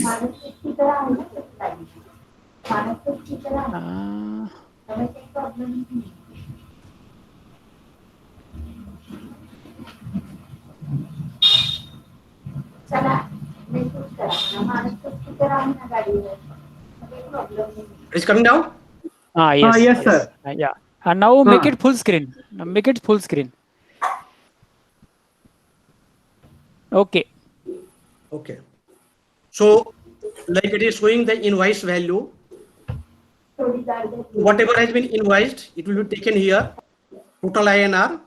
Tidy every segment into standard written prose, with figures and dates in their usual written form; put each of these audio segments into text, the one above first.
मानसिक की तरह है ना मानसिक की तरह हमें कोई प्रॉब्लम नहीं है। चला मैं कुछ करा मानसिक की तरह है ना गाड़ी में कोई प्रॉब्लम नहीं है। It's coming down. Yes, Yes, sir. yeah. And now make it full screen. Now make it full screen. Okay. Okay. So, like it is showing the invoice value. Whatever has been invoiced, it will be taken here. Total INR,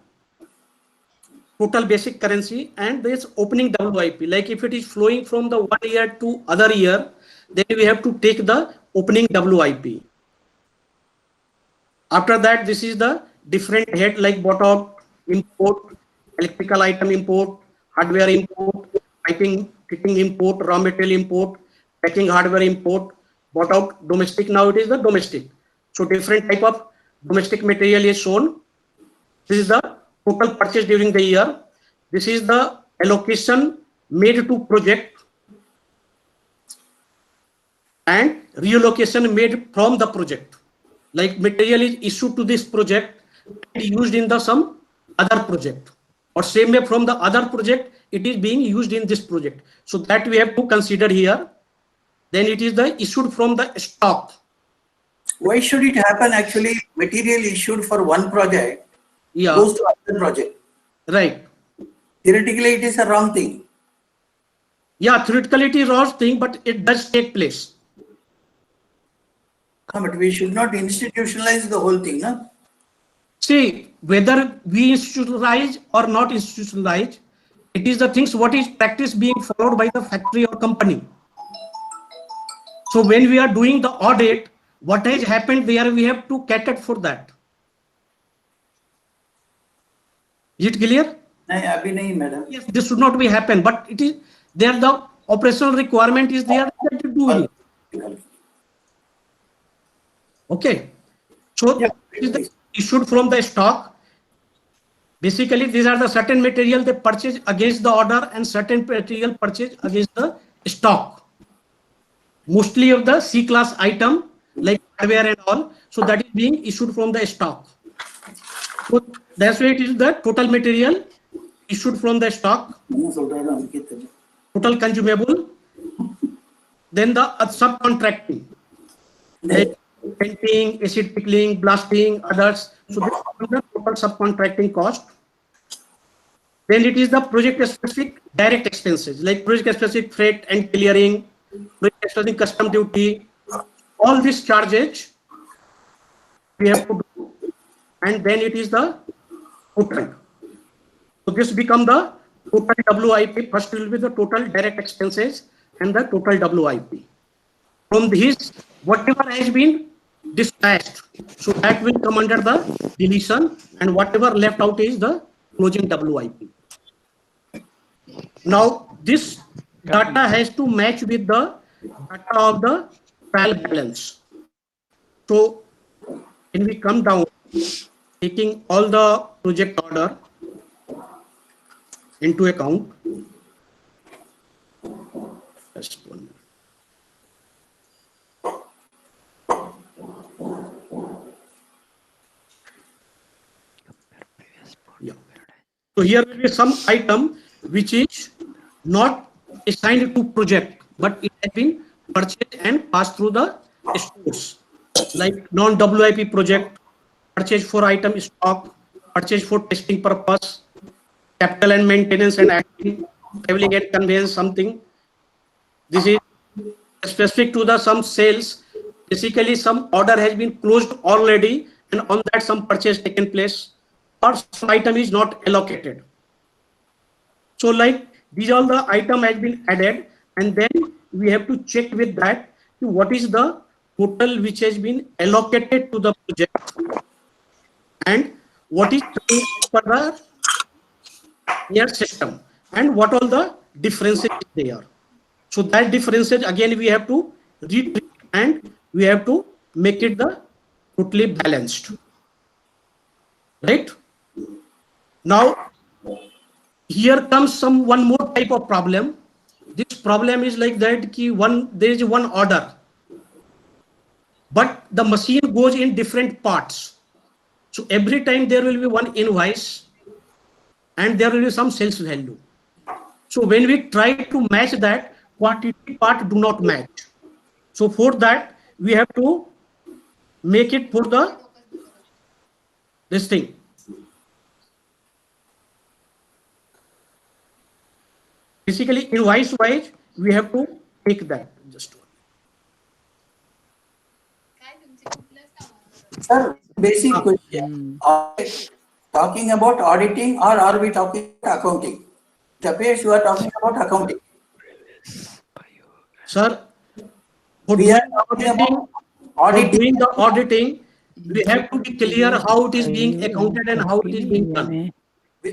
total basic currency, and this opening WIP. Like if it is flowing from the one year to other year, then we have to take the opening WIP. After that, this is the different head like bottom import, electrical item import, hardware import, piping fitting import, raw material import, packing hardware import, bought out domestic. Now it is the domestic. So different type of domestic material is shown. This is the total purchase during the year. This is the allocation made to project and reallocation made from the project. Like material is issued to this project and used in the some other project, or same way from the other project it is being used in this project. So that we have to consider here. Then it is the issued from the stock. Why should it happen? Actually, material issued for one project goes to other project. Right. Theoretically, it is a wrong thing. Yeah, theoretically it is wrong thing, but it does take place. No, but we should not institutionalize the whole thing, no? See, whether we institutionalize or not institutionalize, it is the things what is practice being followed by the factory or company. So when we are doing the audit, what has happened there, we have to cater for that. Is it clear? Madam. Yes, this should not be happen, but it is there. The operational requirement is there that to do it. Okay. So it is the issued from the stock. Basically, these are the certain material they purchase against the order and certain material purchase against the stock. Mostly of the C-class item like hardware and all. So that is being issued from the stock. So that's why it is the total material issued from the stock, total consumable, then the subcontracting, like painting, acid pickling, blasting, others. So this is the total subcontracting cost. Then it is the project specific direct expenses like project specific freight and clearing, project specific custom duty, all these charges we have to do, and then it is the total. So this become the total WIP. First will be the total direct expenses and the total WIP. From this, whatever has been dispatched, so that will come under the deletion, and whatever left out is the closing WIP. Now this data has to match with the data of the trial balance. So when we come down, taking all the project order into account. Just 1 minute. Yeah. So here will be some item which is not assigned to project, but it has been purchased and passed through the stores, like non-WIP project, purchase for item stock, purchase for testing purpose, capital and maintenance and acting, traveling and conveyance something. This is specific to the some sales. Basically, some order has been closed already, and on that some purchase taken place, or some item is not allocated. So like these all the item has been added, and then we have to check with that what is the total which has been allocated to the project and what is for the year system and what all the differences there. So that differences again we have to retreat and we have to make it the totally balanced. Right? Now here comes one more type of problem. this problem is like that ki there is one order, but the machine goes in different parts. So every time there will be one invoice and there will be some sales value. So when we try to match that, quantity part do not match. So for that, we have to make it for this thing. Basically, invoice wise, we have to take that. Just one. Sir, basic question. Are we talking about auditing or are we talking about accounting? It appears you are talking about accounting. Sir, for We doing are the talking auditing, about auditing. doing the auditing, we have to be clear how it is being accounted and how it is being done.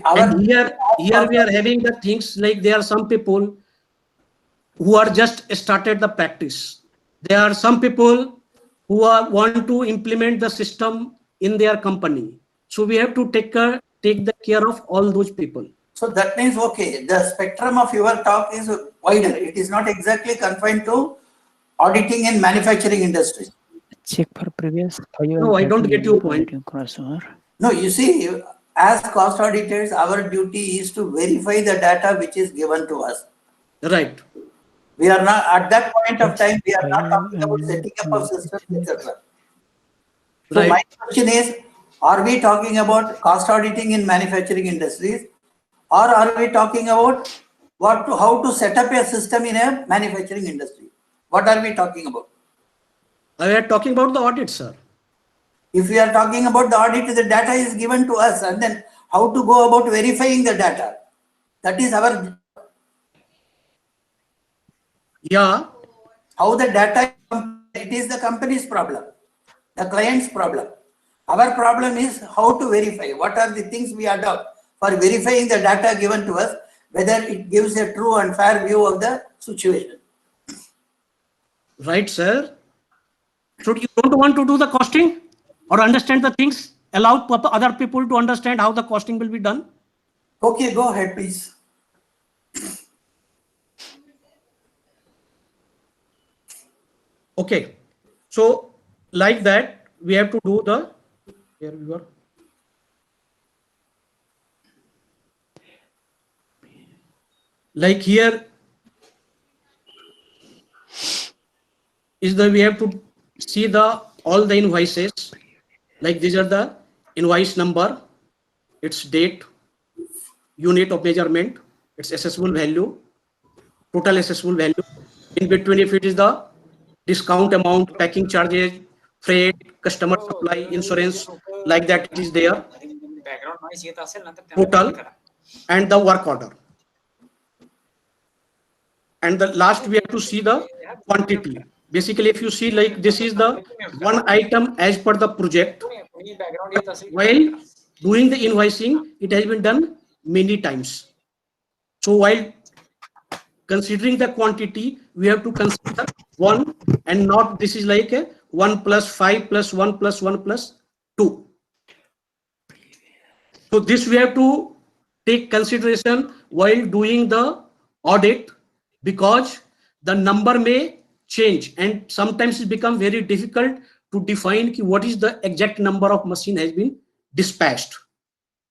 And here we are having the things like there are some people who are just started the practice. There are some people who want to implement the system in their company. So we have to take the care of all those people. So that means, okay, the spectrum of your talk is wider. It is not exactly confined to auditing in manufacturing industry. Check for previous. No, I don't get your point. No, you see, as cost auditors, our duty is to verify the data which is given to us. Right. We are not, at that point of time, we are not talking about setting up of systems, etc. So Right. my question is, are we talking about cost auditing in manufacturing industries, or are we talking about how to set up a system in a manufacturing industry? What are we talking about? We are talking about the audit, sir. If we are talking about the audit, the data is given to us, and then how to go about verifying the data? That is our. Yeah. How the data, it is the company's problem, the client's problem. Our problem is how to verify. What are the things we adopt for verifying the data given to us, whether it gives a true and fair view of the situation. Right, sir. So you don't want to do the costing or understand the things, allow other people to understand how the costing will be done? Okay, go ahead, please. Okay. So like that, we have to do the, here we are. Like here is the, we have to see the all the invoices. Like these are the invoice number, its date, unit of measurement, its assessable value, total assessable value. In between, if it is the discount amount, packing charges, freight, customer supply, insurance, like that it is there. Total and the work order. And the last we have to see the quantity. Basically, if you see like this is the one item as per the project. While doing the invoicing, it has been done many times. So while considering the quantity, we have to consider one and not this is like a 1 plus 5 plus 1 plus 1 plus 2. So this we have to take consideration while doing the audit, because the number may change and sometimes it becomes very difficult to define what is the exact number of machine has been dispatched.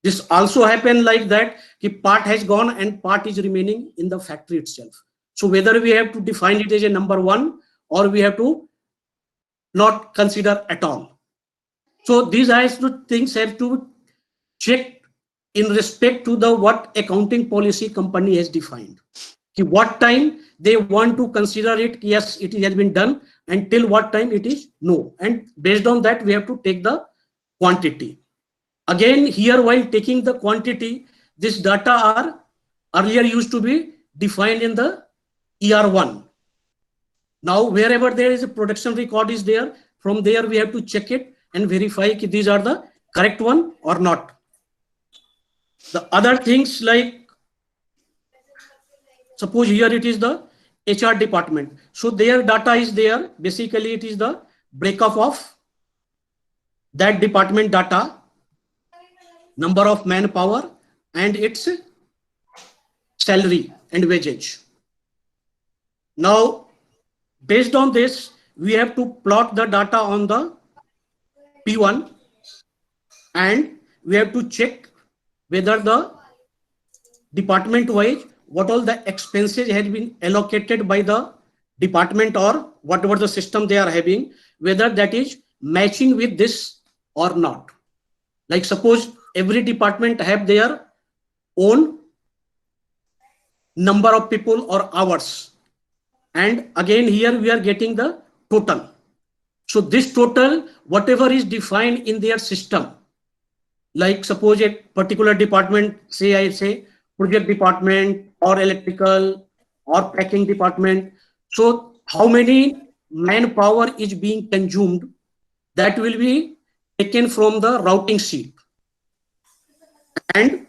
This also happened like that, part has gone and part is remaining in the factory itself. So whether we have to define it as a number one or we have to not consider at all. So these things have to check in respect to the what accounting policy company has defined. What time they want to consider it, yes, it has been done, and till what time it is no. And based on that, we have to take the quantity. Again, here while taking the quantity, this data are earlier used to be defined in the ER1. Now, wherever there is a production record is there, from there we have to check it and verify if these are the correct one or not. The other things like, suppose here it is the HR department. So their data is there. Basically, it is the breakup of that department data, number of manpower, and its salary and wages. Now, based on this, we have to plot the data on the P1, and we have to check whether the department wise what all the expenses has been allocated by the department or whatever the system they are having, whether that is matching with this or not. Like suppose every department have their own number of people or hours, and again here we are getting the total. So this total, whatever is defined in their system, like suppose a particular department, say I say project department or electrical or packing department. So how many manpower is being consumed, that will be taken from the routing sheet, and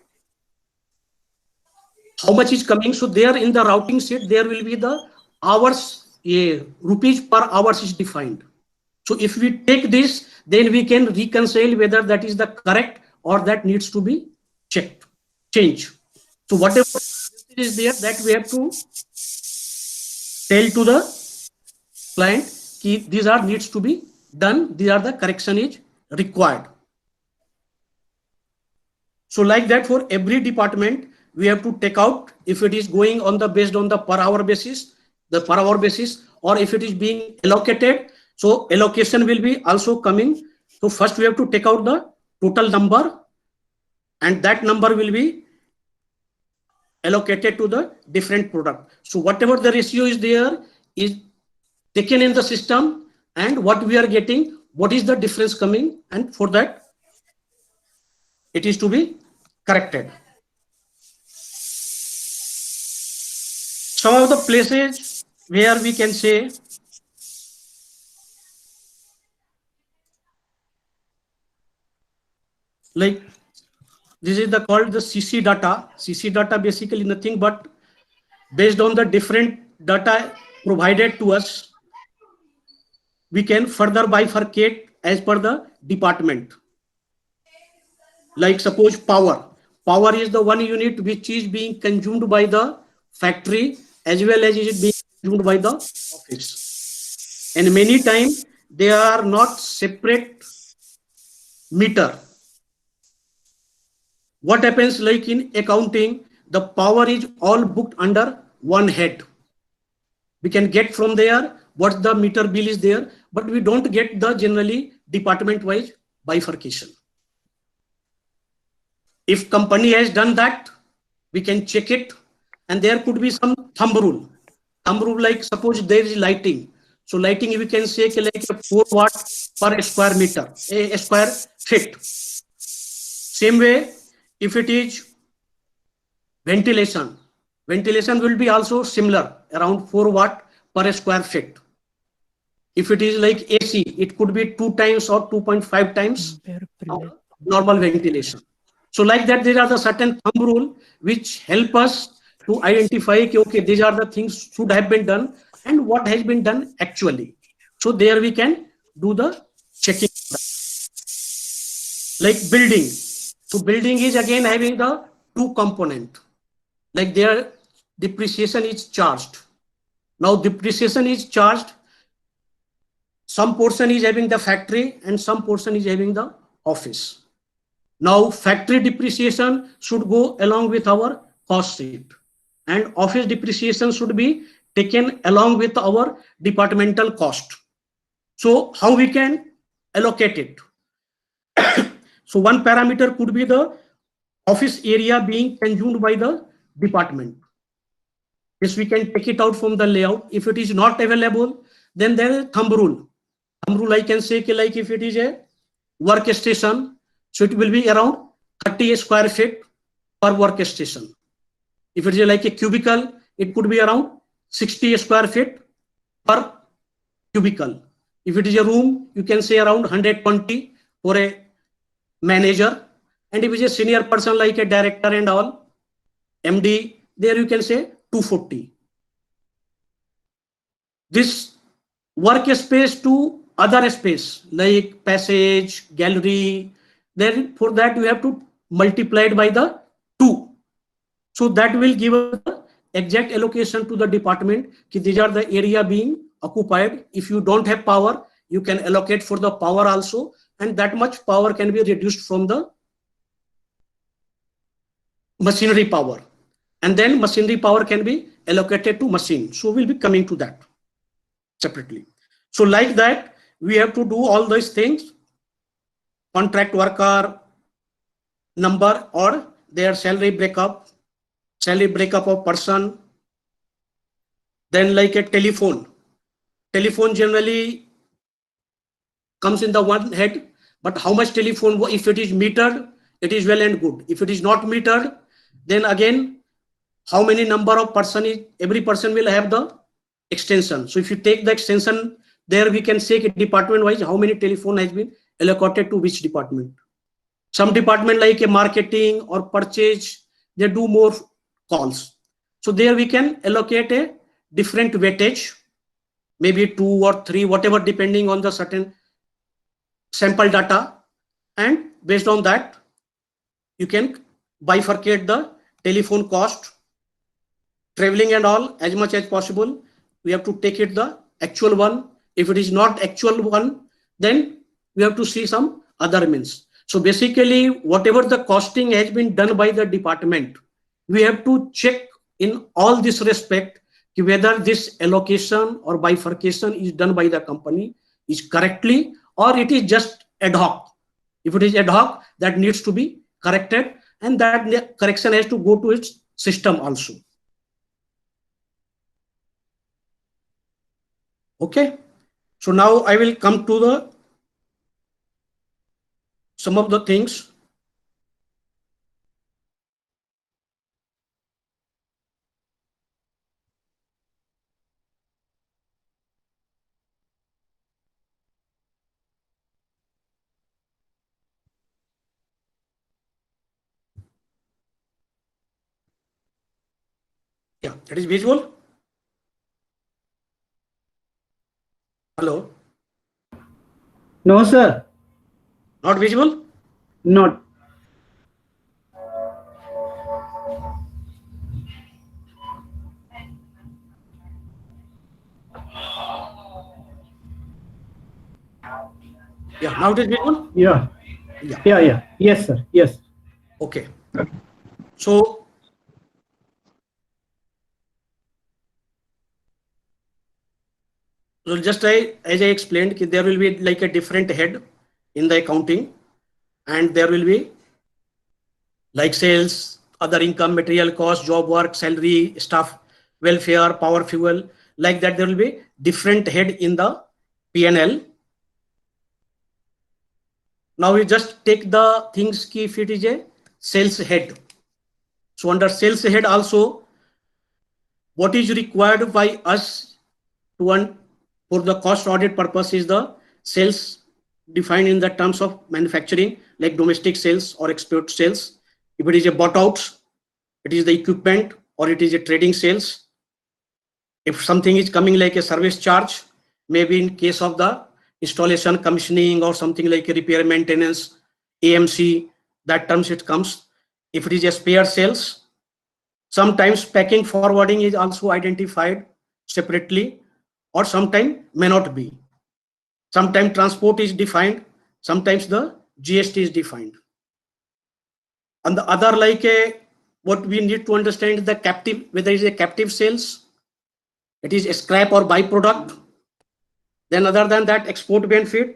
how much is coming. So there in the routing sheet, there will be the hours, rupees per hours is defined. So if we take this, then we can reconcile whether that is the correct or that needs to be checked, change. So whatever is there, that we have to tell to the client ki these are needs to be done, these are the correction is required. So like that, for every department we have to take out if it is going on the based on the per hour basis, or if it is being allocated. So allocation will be also coming. So first we have to take out the total number, and that number will be allocated to the different product. So whatever the ratio is there is taken in the system, and what we are getting, what is the difference coming, and for that it is to be corrected. Some of the places where we can say like this is the called the CC data. CC data basically nothing but based on the different data provided to us, we can further bifurcate as per the department. Like suppose power is the one unit which is being consumed by the factory as well as it is being consumed by the office, and many times they are not separate meter. What happens, like in accounting, the power is all booked under one head. We can get from there what the meter bill is there, but we don't get the generally department wise bifurcation. If company has done that, we can check it, and there could be some thumb rule. Like suppose there is lighting. So lighting we can say like 4 watt per square meter, a square feet. Same way, if it is ventilation will be also similar, around 4 watt per square feet. If it is like AC, it could be 2 times or 2.5 times normal ventilation. So like that, there are the certain thumb rule which help us to identify okay, these are the things should have been done and what has been done actually. So there we can do the checking. Like building. So building is again having the 2 component. Like their depreciation is charged. Now depreciation is charged. Some portion is having the factory and some portion is having the office. Now factory depreciation should go along with our cost sheet, and office depreciation should be taken along with our departmental cost. So how we can allocate it? So one parameter could be the office area being consumed by the department. Yes, we can take it out from the layout. If it is not available, then there is thumb rule. Thumb rule I can say like if it is a workstation, so it will be around 30 square feet per workstation. If it is like a cubicle, it could be around 60 square feet per cubicle. If it is a room, you can say around 120 for a manager. And if it is a senior person like a director and all, MD, there you can say 240. This workspace to other space like passage, gallery, then for that you have to multiply it by the 2. So that will give us the exact allocation to the department. These are the area being occupied. If you don't have power, you can allocate for the power also, and that much power can be reduced from the machinery power, and then machinery power can be allocated to machine. So we'll be coming to that separately. So like that, we have to do all these things: contract worker number or their salary breakup of person. Then like a telephone generally comes in the one head, but how much telephone, if it is metered, it is well and good. If it is not metered, then again, how many number of person is, every person will have the extension. So if you take the extension, there we can say department wise how many telephone has been allocated to which department. Some department like a marketing or purchase, they do more calls. So there we can allocate a different weightage, maybe 2 or 3, whatever, depending on the certain sample data. And based on that, you can bifurcate the telephone cost, traveling and all, as much as possible. We have to take it the actual one. If it is not actual one, then we have to see some other means. So basically, whatever the costing has been done by the department, we have to check in all this respect whether this allocation or bifurcation is done by the company is correctly, or it is just ad hoc. If it is ad hoc, that needs to be corrected, and that correction has to go to its system also. Okay. So now I will come to the some of the things. Yeah, that is visual. Hello. No, sir. Not visible? Not. Yeah, now it is visible? Yeah. Yeah. Yeah. Yeah. Yes, sir. Yes. Okay. So just as I explained, there will be like a different head in the accounting, and there will be like sales, other income, material cost, job work, salary, staff, welfare, power, fuel, like that. There will be different head in the P&L. Now we just take the things key if it is a sales head. So under sales head also, what is required by us to for the cost audit purpose is the sales defined in the terms of manufacturing, like domestic sales or export sales. If it is a bought out, it is the equipment, or it is a trading sales. If something is coming like a service charge, maybe in case of the installation, commissioning, or something like a repair, maintenance, AMC, that terms it comes. If it is a spare sales, sometimes packing, forwarding is also identified separately, or sometimes may not be. Sometimes transport is defined, sometimes the GST is defined. And the other, like what we need to understand is the captive, whether it is a captive sales, it is a scrap or byproduct. Then other than that, export benefit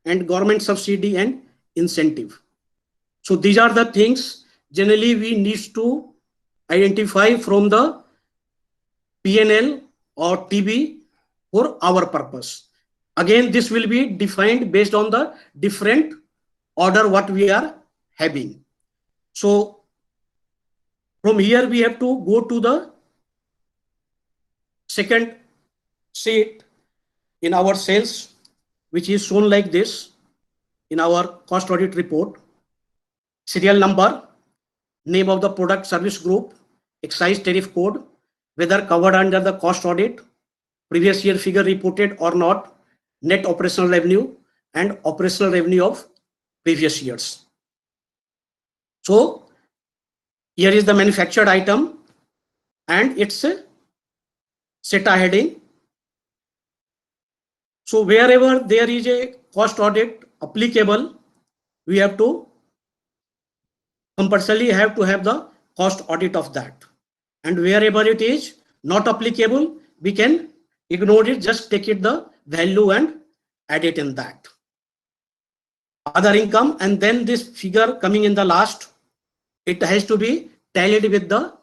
and government subsidy and incentive. So these are the things generally we need to identify from the P&L or TB for our purpose. Again, this will be defined based on the different order what we are having. So from here we have to go to the second sheet in our sales, which is shown like this in our cost audit report. Serial number, name of the product, service group, excise tariff code, whether covered under the cost audit, previous year figure reported or not, net operational revenue, and operational revenue of previous years. So here is the manufactured item, and it's a SETA heading. So wherever there is a cost audit applicable, we have to compulsorily have the cost audit of that. And wherever it is not applicable, we can ignore it, just take it the value and add it in that. Other income, and then this figure coming in the last, it has to be tallied with the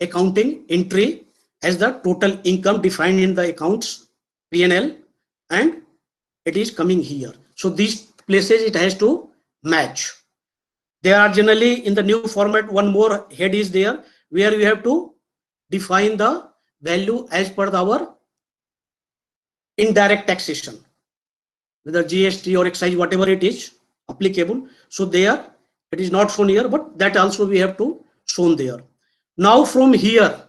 accounting entry as the total income defined in the accounts P&L, and it is coming here. So these places it has to match. There are generally in the new format one more head is there where we have to define the value as per our indirect taxation, whether GST or excise, whatever it is applicable. So there it is not shown here, but that also we have to shown there. Now from here,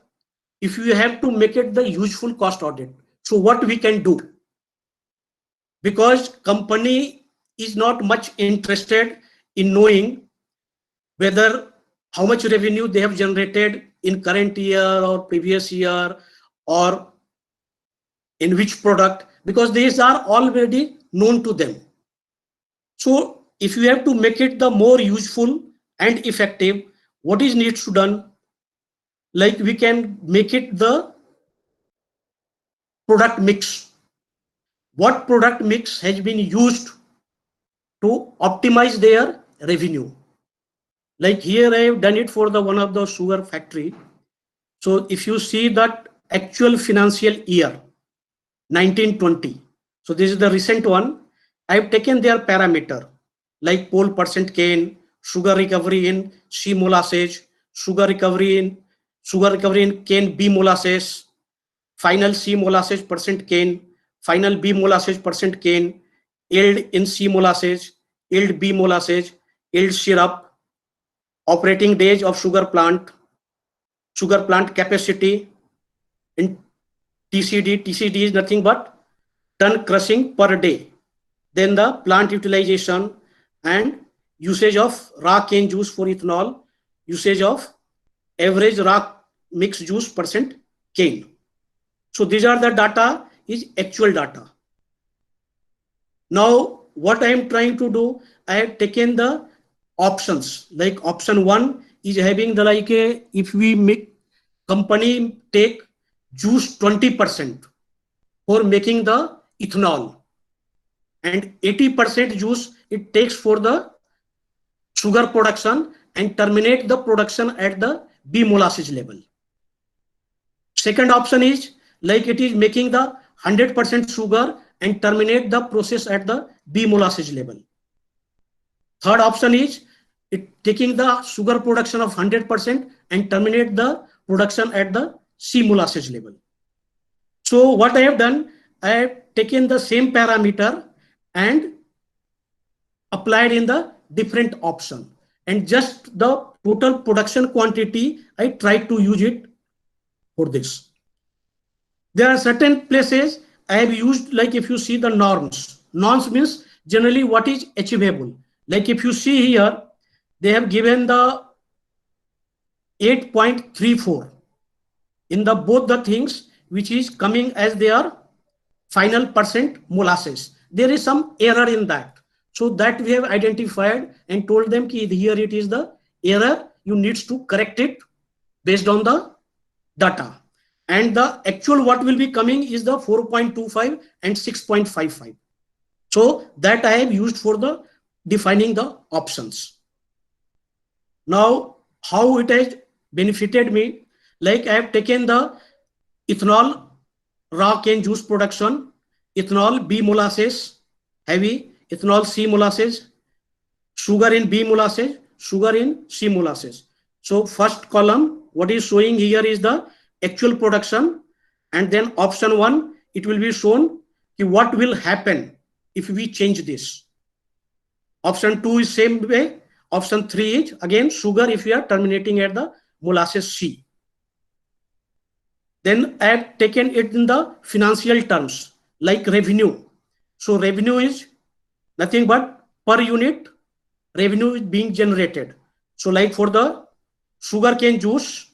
if you have to make it the useful cost audit, so what we can do? Because company is not much interested in knowing whether how much revenue they have generated in current year or previous year or in which product, because these are already known to them. So if you have to make it the more useful and effective, what is needs to done? Like we can make it the product mix. What product mix has been used to optimize their revenue? Like here I have done it for the one of the sugar factory. So if you see that actual financial year 1920, so this is the recent one, I have taken their parameter like pole percent cane, sugar recovery in C molasses, sugar recovery in cane B molasses, final C molasses percent cane, final B molasses percent cane, yield in C molasses, yield B molasses, yield syrup, operating days of sugar plant capacity in TCD. TCD is nothing but ton crushing per day. Then the plant utilization and usage of raw cane juice for ethanol, usage of average raw mixed juice percent cane. So these are the data, is actual data. Now what I am trying to do, I have taken the options, like option 1 is having the like a, if we make company take juice 20% for making the ethanol and 80% juice it takes for the sugar production and terminate the production at the B molasses level. Second option is like it is making the 100% sugar and terminate the process at the B molasses level. Third option is it taking the sugar production of 100% and terminate the production at the C molasses level. So what I have done, I have taken the same parameter and applied in the different option, and just the total production quantity I tried to use it for this. There are certain places I have used, like if you see the norms means generally what is achievable. Like if you see here, they have given the 8.34 in the both the things which is coming as their final percent molasses. There is some error in that. So that we have identified and told them ki here it is the error, you needs to correct it based on the data. And the actual what will be coming is the 4.25 and 6.55. So that I have used for the defining the options. Now how it has benefited me, like I have taken the ethanol raw cane juice production, ethanol B molasses heavy, ethanol C molasses, sugar in B molasses, sugar in C molasses. So first column what is showing here is the actual production, and then option 1 it will be shown what will happen if we change this. Option 2 is same way. Option 3 is again sugar if we are terminating at the molasses C. Then I have taken it in the financial terms like revenue. So revenue is nothing but per unit revenue is being generated. So like for the sugarcane juice,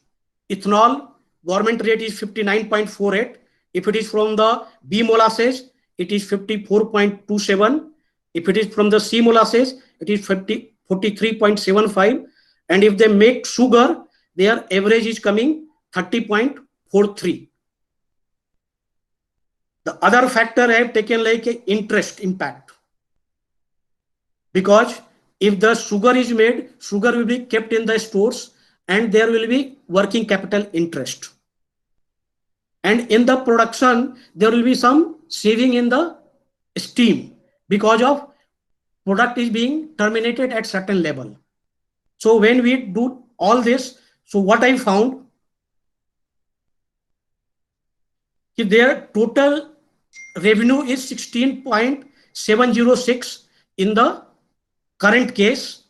ethanol government rate is 59.48. If it is from the B molasses, it is 54.27. If it is from the C molasses, it is 43.75. And if they make sugar, their average is coming 30.43. The other factor I have taken like a interest impact, because if the sugar is made, sugar will be kept in the stores and there will be working capital interest. And in the production, there will be some saving in the steam because of product is being terminated at certain level. So when we do all this, so what I found, their total revenue is 16.706 in the current case.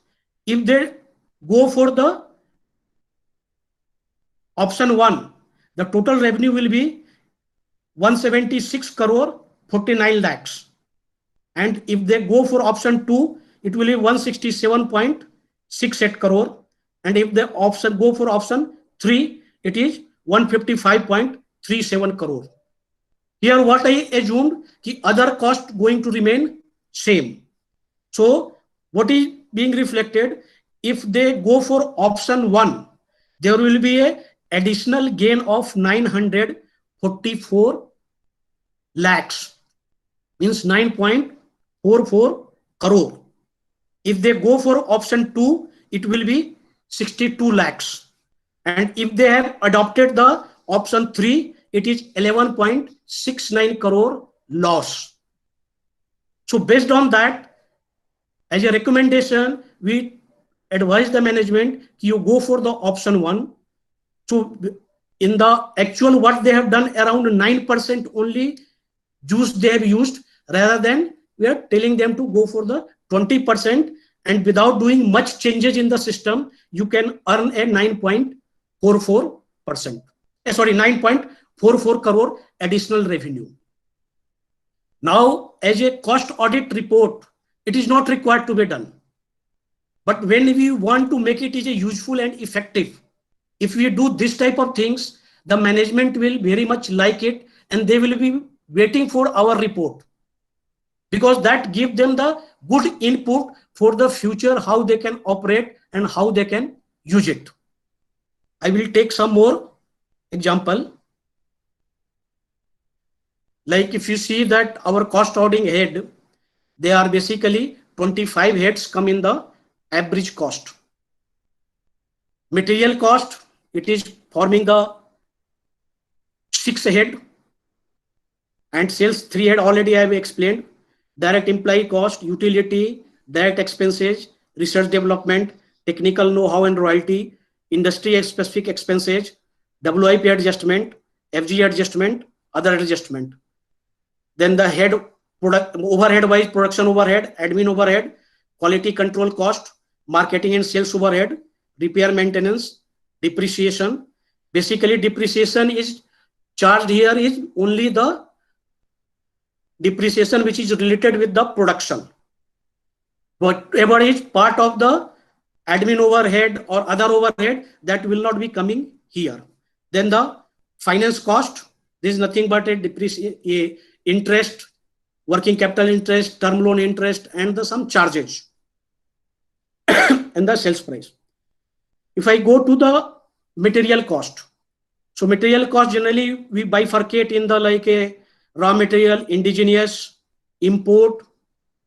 If they go for the option 1, the total revenue will be 176 crore 49 lakhs. And if they go for option 2, it will be 167.68 crore. And if they go for option 3, it is 155.37 crore. Here what I assumed, the other cost going to remain same. So what is being reflected, if they go for option 1, there will be a additional gain of 944 lakhs, means 9.44 crore. If they go for option 2, it will be 62 lakhs. And if they have adopted the option 3, it is 11.69 crore loss. So based on that, as a recommendation, we advise the management, you go for the option 1. So in the actual what they have done, around 9% only juice they have used, rather than we are telling them to go for the 20%, and without doing much changes in the system, you can earn a 9.44%. Sorry, 9.44 crore additional revenue. Now, as a cost audit report, it is not required to be done. But when we want to make it is a useful and effective, if we do this type of things, the management will very much like it, and they will be waiting for our report, because that gives them the good input for the future, how they can operate and how they can use it. I will take some more example. Like if you see that our cost auditing head, they are basically 25 heads come in the average cost. Material cost, it is forming the 6 head, and sales 3 head already I have explained. Direct employee cost, utility, direct expenses, research development, technical know-how and royalty, industry specific expenses, WIP adjustment, FG adjustment, other adjustment. Then the head product overhead wise, production overhead, admin overhead, quality control cost, marketing and sales overhead, repair maintenance, depreciation. Basically depreciation is charged here is only the depreciation which is related with the production. Whatever is part of the admin overhead or other overhead, that will not be coming here. Then the finance cost, this is nothing but a interest, working capital interest, term loan interest, and some charges and the sales price. If I go to the material cost, so material cost generally we bifurcate in the like a raw material, indigenous, import,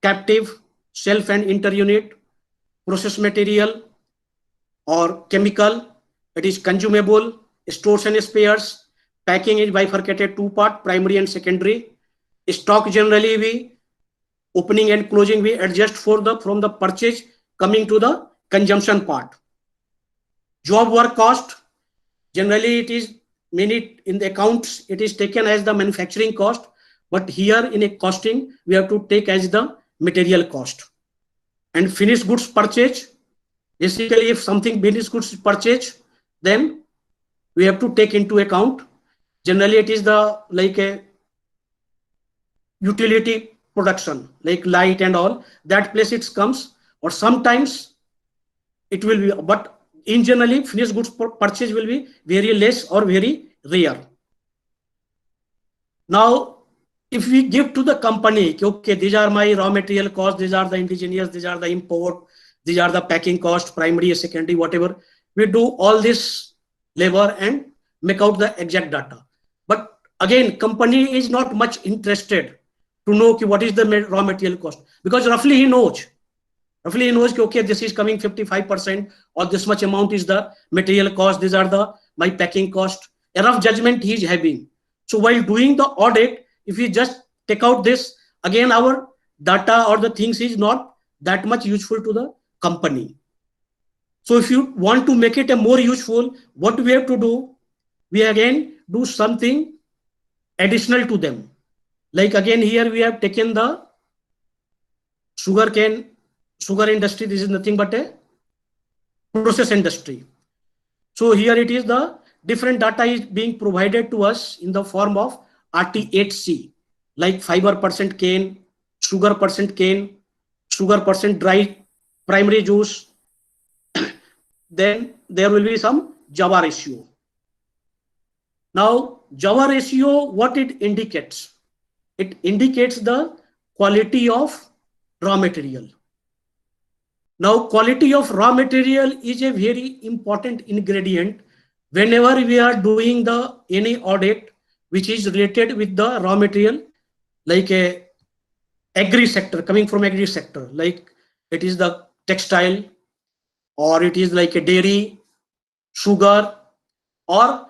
captive, self and inter-unit, process material or chemical, it is consumable, stores and spares. Packing is bifurcated 2 part, primary and secondary. Stock generally we opening and closing we adjust for the from the purchase coming to the consumption part. Job work cost, generally it is many in the accounts, it is taken as the manufacturing cost, but here in a costing we have to take as the material cost. And finished goods purchase, basically if something finished goods is purchased, then we have to take into account. Generally it is the like a utility production like light and all, that place it comes, or sometimes it will be, but in generally finished goods purchase will be very less or very rare. Now, if we give to the company, okay, these are my raw material costs, these are the indigenous, these are the import, these are the packing cost, primary, secondary, whatever, we do all this labor and make out the exact data. But again, company is not much interested to know what is the raw material cost, because roughly he knows, okay, this is coming 55% or this much amount is the material cost, these are the my packing cost. A rough judgment he is having. So while doing the audit, if we just take out this, again our data or the things is not that much useful to the company. So if you want to make it a more useful, what we have to do, we again do something additional to them. Like again here we have taken the sugar industry. This is nothing but a process industry. So here it is, the different data is being provided to us in the form of RT8C, like fiber percent cane, sugar percent cane, sugar percent dry primary juice. Then there will be some Java ratio. Now Java ratio, what it indicates? It indicates the quality of raw material. Now quality of raw material is a very important ingredient whenever we are doing the any audit which is related with the raw material, like a agri sector, coming from agri sector, like it is the textile, or it is like a dairy, sugar, or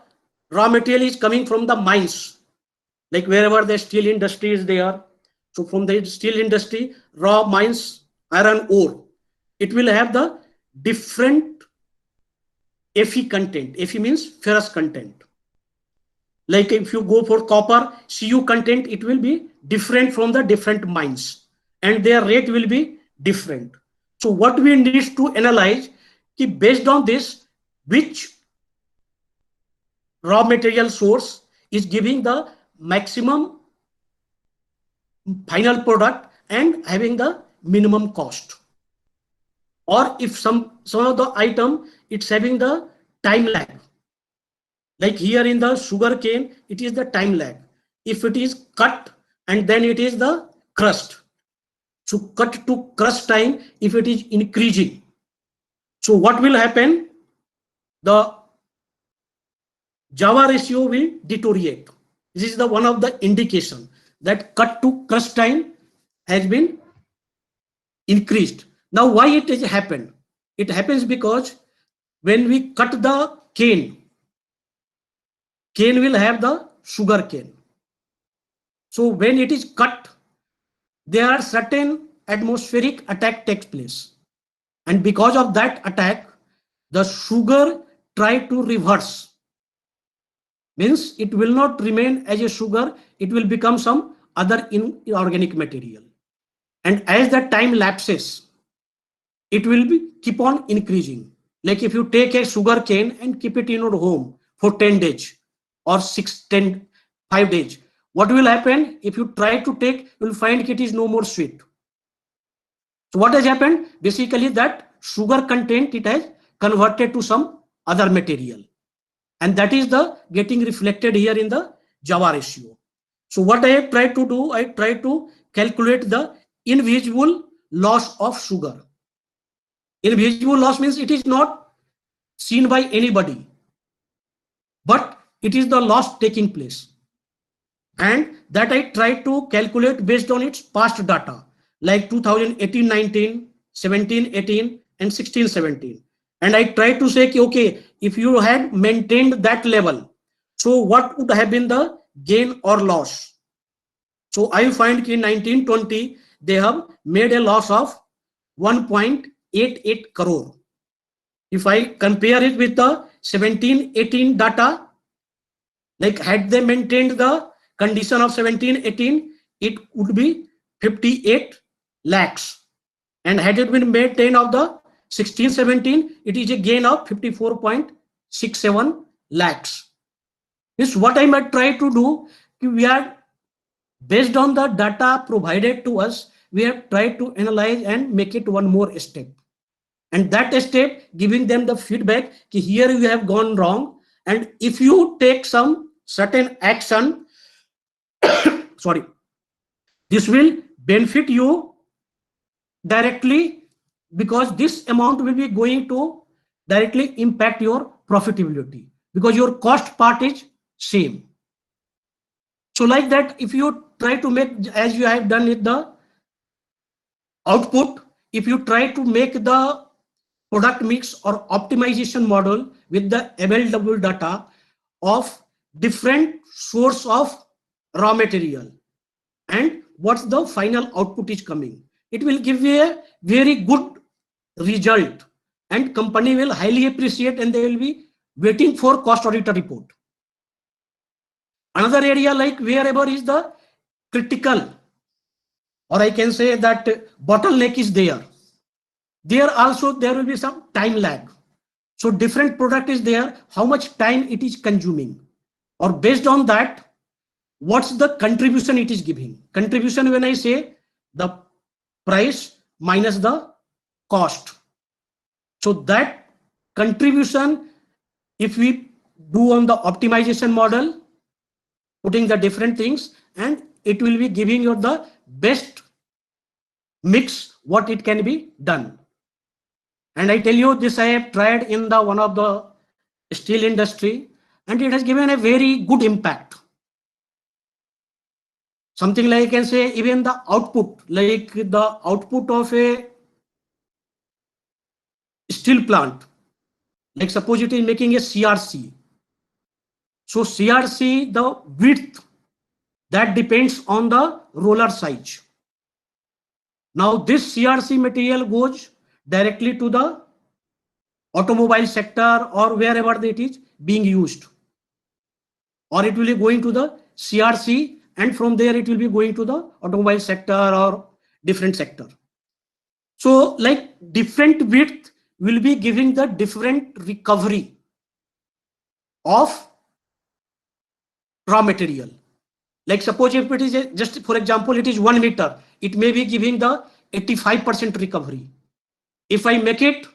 raw material is coming from the mines, like wherever the steel industry is there. So from the steel industry, raw mines, iron ore, it will have the different Fe content. Fe means ferrous content. Like if you go for copper, Cu content, it will be different from the different mines and their rate will be different. So what we need to analyze, based on this, which raw material source is giving the maximum final product and having the minimum cost. Or if some of the item, it's having the time lag. Like here in the sugar cane, it is the time lag. If it is cut and then it is the crust. So cut to crust time, if it is increasing. So what will happen? The Java ratio will deteriorate. This is the one of the indication that cut to crust time has been increased. Now why it has happened? It happens because when we cut the cane will have the sugar cane. So when it is cut, there are certain atmospheric attack takes place. And because of that attack, the sugar try to reverse. Means it will not remain as a sugar, it will become some other inorganic material. And as the time lapses, it will keep on increasing. Like if you take a sugar cane and keep it in your home for 10 days or 5 days, what will happen? If you try to take, you will find it is no more sweet. So what has happened? Basically that sugar content, it has converted to some other material. And that is the getting reflected here in the Java ratio. So what I have tried to do, I try to calculate the invisible loss of sugar. Invisible loss means it is not seen by anybody, but it is the loss taking place. And that I try to calculate based on its past data, like 2018-19, 17-18, and 16-17. And I try to say, okay, if you had maintained that level, so what would have been the gain or loss? So I find in 1920, they have made a loss of 1.88 crore. If I compare it with the 17-18 data, like had they maintained the condition of 17-18, it would be 58 lakhs. And had it been maintained of the 16-17, it is a gain of 54.67 lakhs. This is what I might try to do. We are based on the data provided to us, we have tried to analyze and make it one more step. And that step, giving them the feedback, here you have gone wrong. And if you take some certain action, sorry, this will benefit you directly, because this amount will be going to directly impact your profitability, because your cost part is same. So like that, if you try to make, as you have done with the output, if you try to make the product mix or optimization model with the available data of different source of raw material and what's the final output is coming, it will give you a very good result, and company will highly appreciate, and they will be waiting for cost auditor report. Another area like wherever is the critical, or I can say that bottleneck is there, there also there will be some time lag. So different product is there, how much time it is consuming, or based on that, what's the contribution it is giving. Contribution, when I say the price minus the cost. So that contribution, if we do on the optimization model, putting the different things, and it will be giving you the best mix what it can be done. And I tell you this, I have tried in the one of the steel industry, and it has given a very good impact. Something like I can say even the output, like the output of a steel plant, like suppose it is making a CRC. So CRC, the width, that depends on the roller size. Now this CRC material goes directly to the automobile sector or wherever it is being used, or it will be going to the CRC, and from there it will be going to the automobile sector or different sector. So like different width will be giving the different recovery of raw material. Like suppose if it is a, just for example, it is 1 meter, it may be giving the 85% recovery. If I make it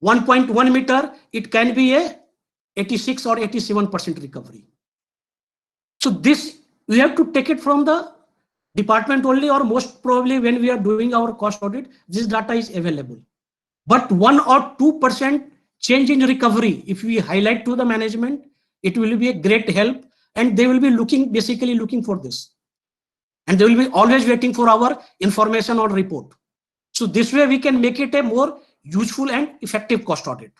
1.1 meter, it can be a 86 or 87% recovery. So this we have to take it from the department only, or most probably when we are doing our cost audit, this data is available. But 1 or 2% change in recovery, if we highlight to the management, it will be a great help, and they will be basically looking for this, and they will be always waiting for our information or report. So this way we can make it a more useful and effective cost audit.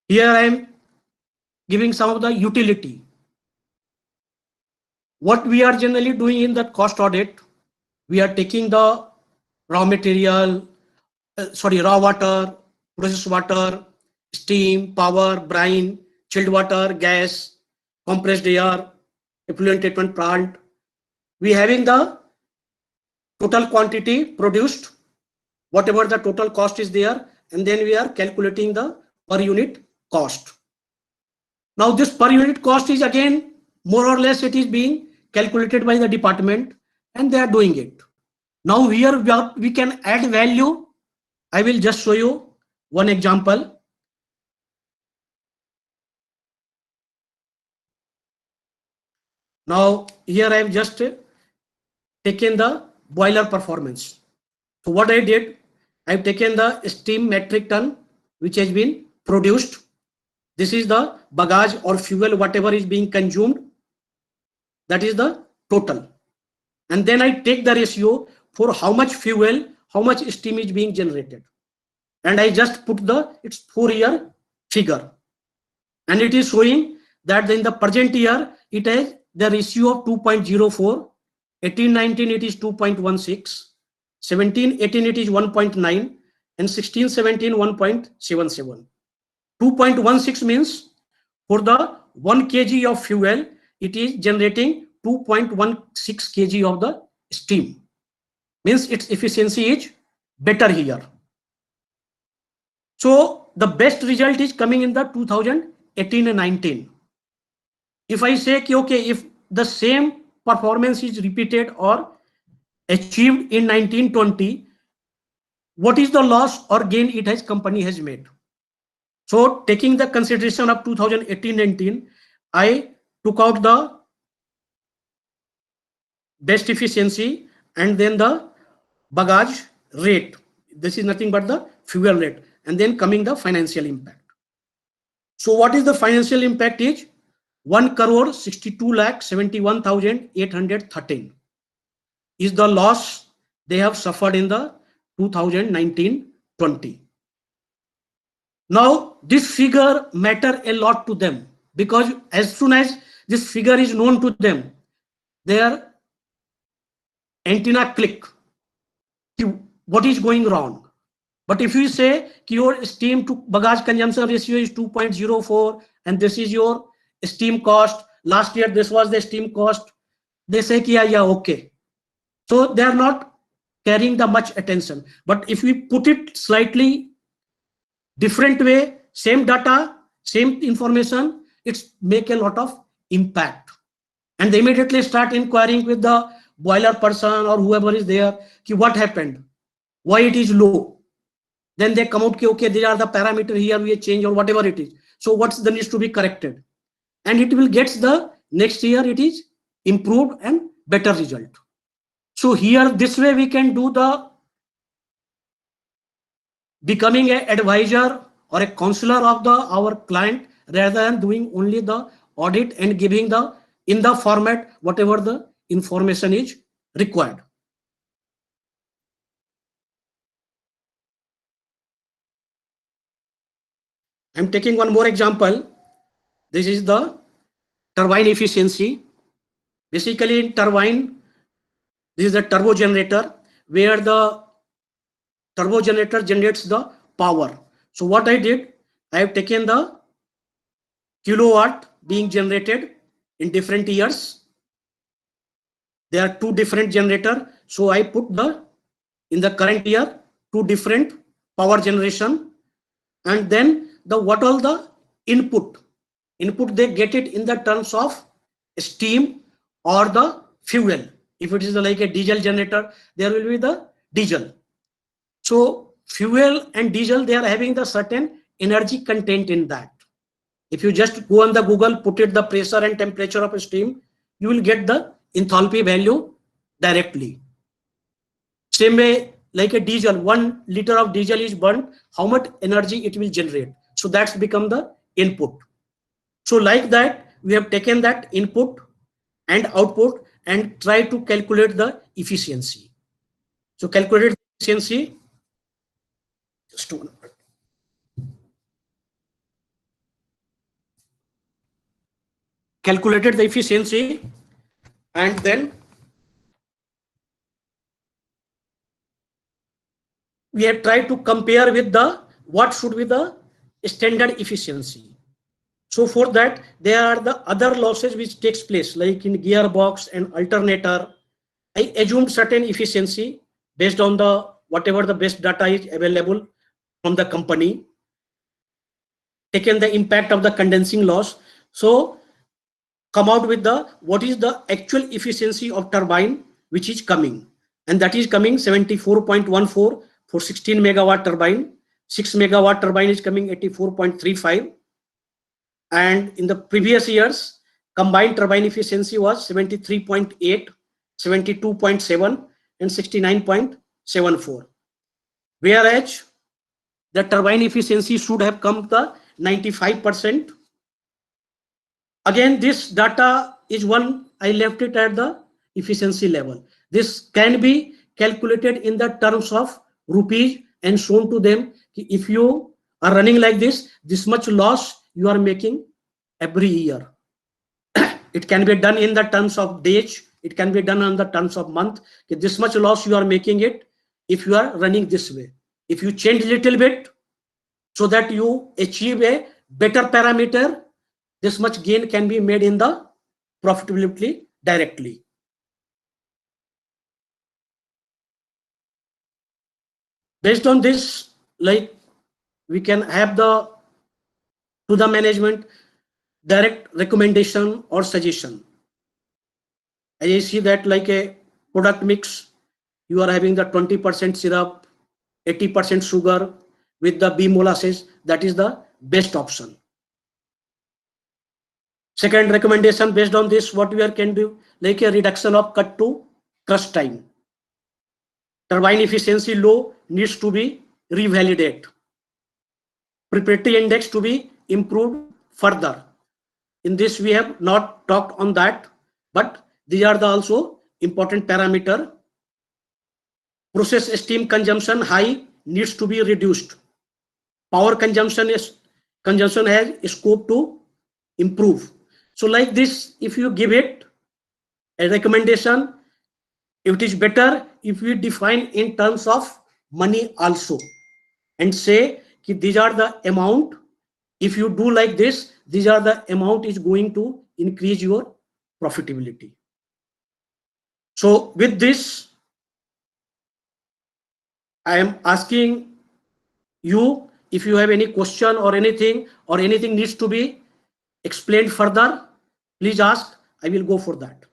Here I am giving some of the utility. What we are generally doing in the cost audit, we are taking the raw material, raw water, processed water, steam, power, brine, chilled water, gas, compressed air, effluent treatment plant. We having the total quantity produced, whatever the total cost is there, and then we are calculating the per unit cost. Now this per unit cost is again more or less it is being calculated by the department, and they are doing it. Now here we can add value. I will just show you one example. Now here I have just taken the boiler performance. So what I did, I have taken the steam metric ton which has been produced. This is the bagage or fuel, whatever is being consumed. That is the total. And then I take the ratio for how much fuel, how much steam is being generated. And I just put its 4-year figure. And it is showing that in the present year, it has the ratio of 2.04, 18-19 it is 2.16, 17-18 it is 1.9, and 16-17 1.77. 2.16 means for the 1 kg of fuel, it is generating 2.16 kg of the steam. Means its efficiency is better here. So the best result is coming in the 2018 and 19. If I say, okay, if the same performance is repeated or achieved in 1920, what is the loss or gain company has made? So taking the consideration of 2018-19, I took out the best efficiency and then the Bajaj rate. This is nothing but the fuel rate, and then coming the financial impact. So what is the financial impact is 1,62,71,813 is the loss they have suffered in the 2019-20. Now this figure matter a lot to them, because as soon as this figure is known to them, their antenna click. What is going wrong? But if you say your steam to Bajaj consumption ratio is 2.04 and this is your steam cost, last year this was the steam cost, they say yeah, okay. So they are not carrying the much attention. But if we put it slightly different way, same data, same information, it's make a lot of impact. And they immediately start inquiring with the boiler person or whoever is there, what happened, why it is low. Then they come out, okay, these are the parameter here, we change or whatever it is. So what's the needs to be corrected? And it will get the next year, it is improved and better result. So here, this way we can do the becoming an advisor or a counselor of our client, rather than doing only the audit and giving the in the format whatever the information is required. I'm taking one more example. This is the turbine efficiency. Basically in turbine, this is the turbo generator where the turbo generator generates the power. So what I did, I have taken the kilowatt being generated in different years. There are two different generator. So I put in the current year, two different power generation, and then what all the input they get it in the terms of steam or the fuel. If it is like a diesel generator, there will be the diesel. So fuel and diesel, they are having the certain energy content in that. If you just go on the Google, put it the pressure and temperature of a steam, you will get the enthalpy value directly. Same way, like a diesel, 1 liter of diesel is burnt, how much energy it will generate. So that's become the input. So like that, we have taken that input and output and try to calculate the efficiency. So calculate efficiency. Just 2 minutes. Calculated the efficiency, and then we have tried to compare with what should be the standard efficiency. So for that, there are the other losses which takes place, like in gearbox and alternator. I assumed certain efficiency based on whatever the best data is available from the company, taken the impact of the condensing loss. So come out with what is the actual efficiency of turbine which is coming, and that is coming 74.14 for 16 megawatt turbine. 6 megawatt turbine is coming 84.35, and in the previous years combined turbine efficiency was 73.8, 72.7 and 69.74, whereas the turbine efficiency should have come to 95%. Again, this data is one, I left it at the efficiency level. This can be calculated in the terms of rupees and shown to them. If you are running like this much loss you are making every year. It can be done in the terms of days, it can be done in the terms of month. This much loss you are making it if you are running this way. If you change little bit so that you achieve a better parameter, this much gain can be made in the profitability directly. Based on this, like we can have to the management direct recommendation or suggestion. As I see that like a product mix, you are having the 20% syrup, 80% sugar with the bee molasses, that is the best option. Second recommendation, based on this, what we are can do, like a reduction of cut to crush time. Turbine efficiency low needs to be revalidated. Preparatory index to be improved further. In this, we have not talked on that, but these are the also important parameter. Process steam consumption high needs to be reduced. Power consumption has scope to improve. So like this, if you give it a recommendation, it is better if we define in terms of money also and say that these are the amount. If you do like this, these are the amount is going to increase your profitability. So with this, I am asking you if you have any question or anything needs to be explained further, please ask. I will go for that.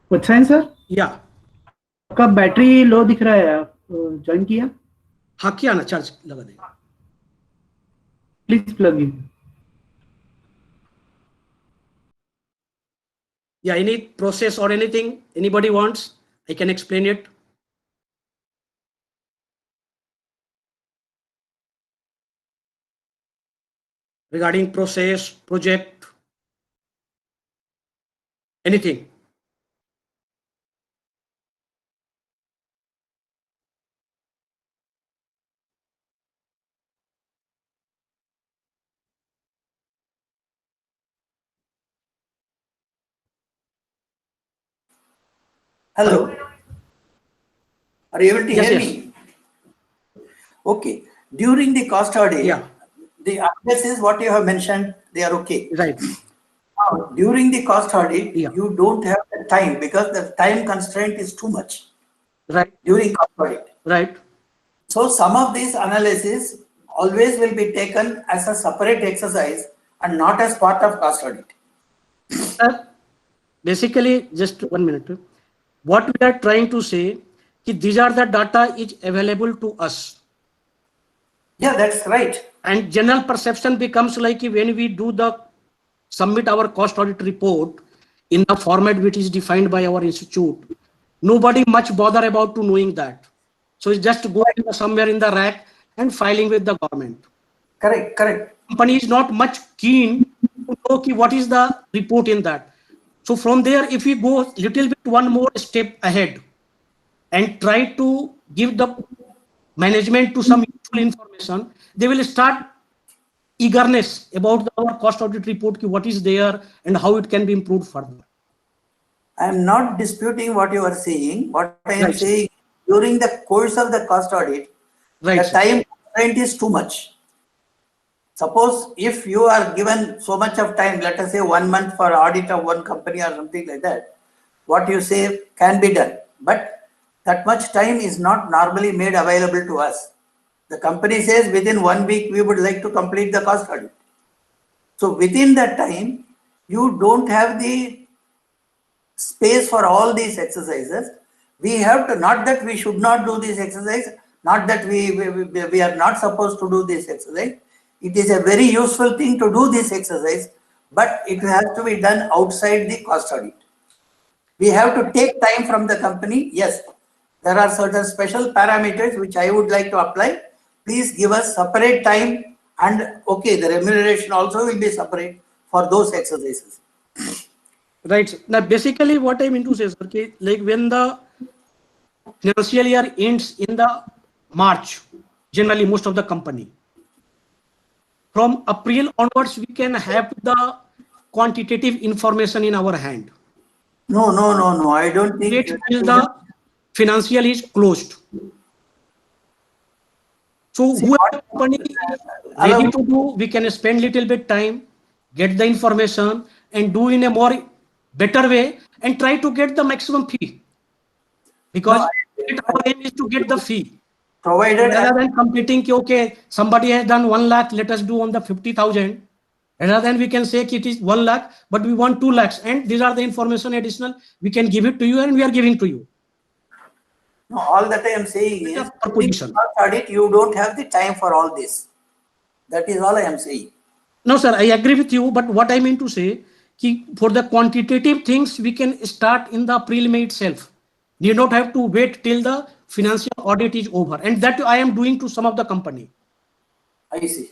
What's that, sir? Yeah. आपका battery low दिख रहा है, आप join किया? हाँ किया ना, charge लगा दे. Please plug in. Yeah, any process or anything anybody wants, I can explain it. Regarding process, project, anything. Hello. Are you able to Yes, hear yes. me? Okay. During the cost audit, Yeah. the analysis what you have mentioned, they are okay. Right. Now, during the cost audit, Yeah. you don't have the time because the time constraint is too much Right. during cost audit. Right. So some of these analysis always will be taken as a separate exercise and not as part of cost audit. Basically, just 1 minute. What we are trying to say, that these are the data is available to us. Yeah, that's right. And general perception becomes like when we do the submit our cost audit report in the format which is defined by our institute, nobody much bother about to knowing that. So it's just going somewhere in the rack and filing with the government. Correct, correct. Company is not much keen to know what is the report in that. So from there, if we go little bit one more step ahead and try to give the management to some useful information, they will start eagerness about our cost audit report, what is there and how it can be improved further. I am not disputing what you are saying. What I am Right. saying, during the course of the cost audit, Right. the time constraint is too much. Suppose if you are given so much of time, let us say 1 month for audit of one company or something like that, what you say can be done. But that much time is not normally made available to us. The company says within 1 week, we would like to complete the cost audit. So within that time, you don't have the space for all these exercises. We have to, not that we should not do this exercise, not that we are not supposed to do this exercise. It is a very useful thing to do this exercise, but it has to be done outside the cost audit. We have to take time from the company. Yes, there are certain special parameters which I would like to apply. Please give us separate time, and okay, the remuneration also will be separate for those exercises. Right. Now, basically, what I mean to say, sir, okay, like when the financial year ends in the March, generally most of the company, from April onwards, we can have the quantitative information in our hand. No, no, no, no. I don't think. Wait till the financial is closed. So whoever company is ready to do, we can spend little bit time, get the information, and do in a more better way, and try to get the maximum fee. Because our aim is to get the fee. Provided Rather than competing, okay, somebody has done 1 lakh, let us do on the 50,000. Rather than we can say it is 1 lakh, but we want 2 lakhs, and these are the information additional. We can give it to you, and we are giving to you. No, all that I am saying is, Yeah, proposition. audit, you don't have the time for all this. That is all I am saying. No, sir, I agree with you, but what I mean to say, for the quantitative things, we can start in the prelim itself. You don't have to wait till the financial audit is over, and that I am doing to some of the company. I see.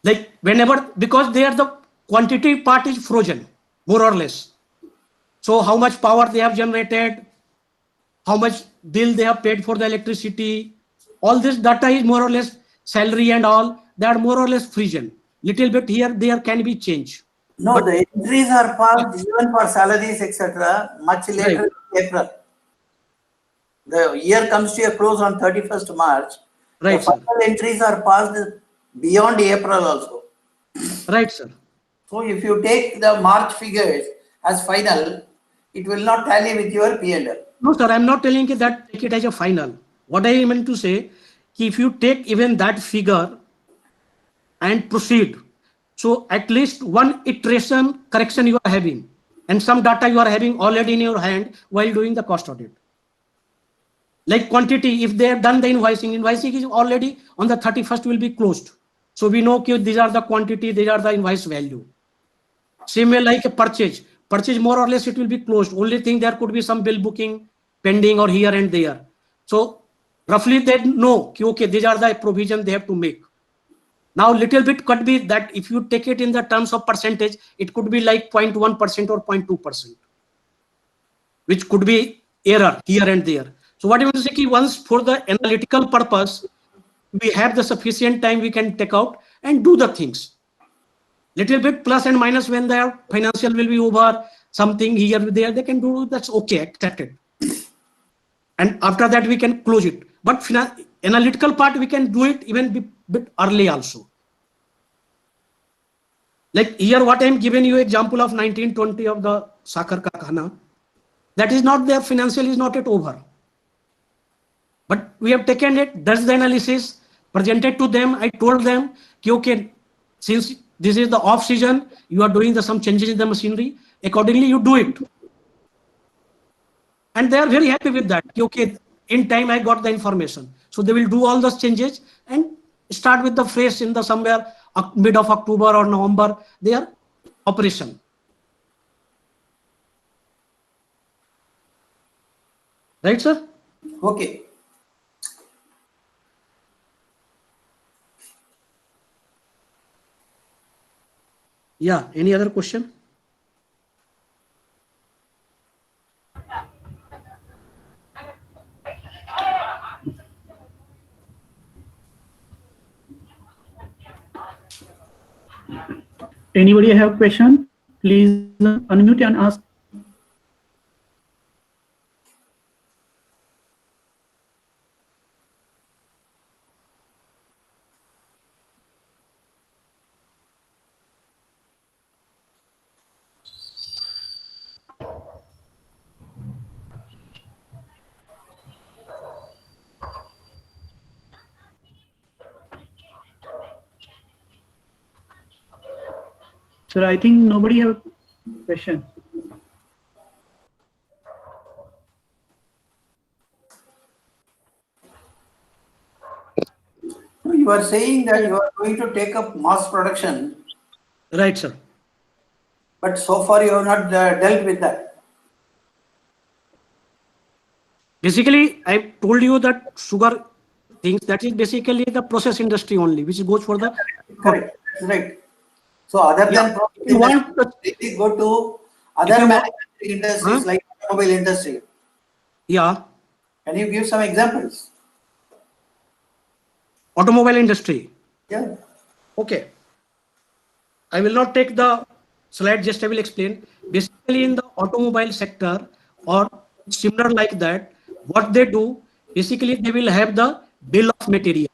Like whenever, because they are the quantitative part is frozen, more or less. So how much power they have generated, how much bill they have paid for the electricity, all this data is more or less salary and all, they are more or less frozen. Little bit here, there can be change. No, But- the entries are passed even for salaries, etc. much later in April. The year comes to a close on 31st March. Right, The sir. final entries are passed beyond April also. Right, sir. So if you take the March figures as final, it will not tally with your P&L. No, sir, I'm not telling you that take it as a final. What I meant to say, if you take even that figure and proceed, so at least one iteration correction you are having, and some data you are having already in your hand while doing the cost audit. Like quantity, if they have done the invoicing is already on the 31st will be closed. So we know okay, these are the quantity, these are the invoice value. Same way like a purchase more or less it will be closed. Only thing there could be some bill booking pending or here and there. So roughly they know okay, these are the provision they have to make. Now little bit could be that if you take it in the terms of percentage, it could be like 0.1% or 0.2%, which could be error here and there. So what I want to say, once for the analytical purpose, we have the sufficient time we can take out and do the things. Little bit plus and minus when their financial will be over, something here there they can do, that's okay, accepted. And after that we can close it. But analytical part we can do it even bit early also. Like here what I am giving you example of 1920 of the Sakhar Karkhana, that is not their financial is not yet over. But we have taken it, does the analysis, presented to them. I told them, okay, since this is the off season, you are doing some changes in the machinery. Accordingly, you do it. And they are very happy with that. Okay, in time I got the information. So they will do all those changes and start with the fresh in the somewhere mid of October or November, their operation. Right, sir? Okay. Yeah, any other question? Anybody have question? Please unmute and ask. Sir, I think nobody have question. You are saying that you are going to take up mass production. Right, sir. But so far you have not dealt with that. Basically, I told you that sugar things, that is basically the process industry only, which goes for the... Correct. Right. So other than process you want industry, we go to other you want- manufacturing industries like automobile industry. Yeah, Can you give some examples? automobile industry. Yeah. Okay. I will not take the slide, just I will explain. Basically, in the automobile sector or similar like that, what they do, basically they will have the bill of material.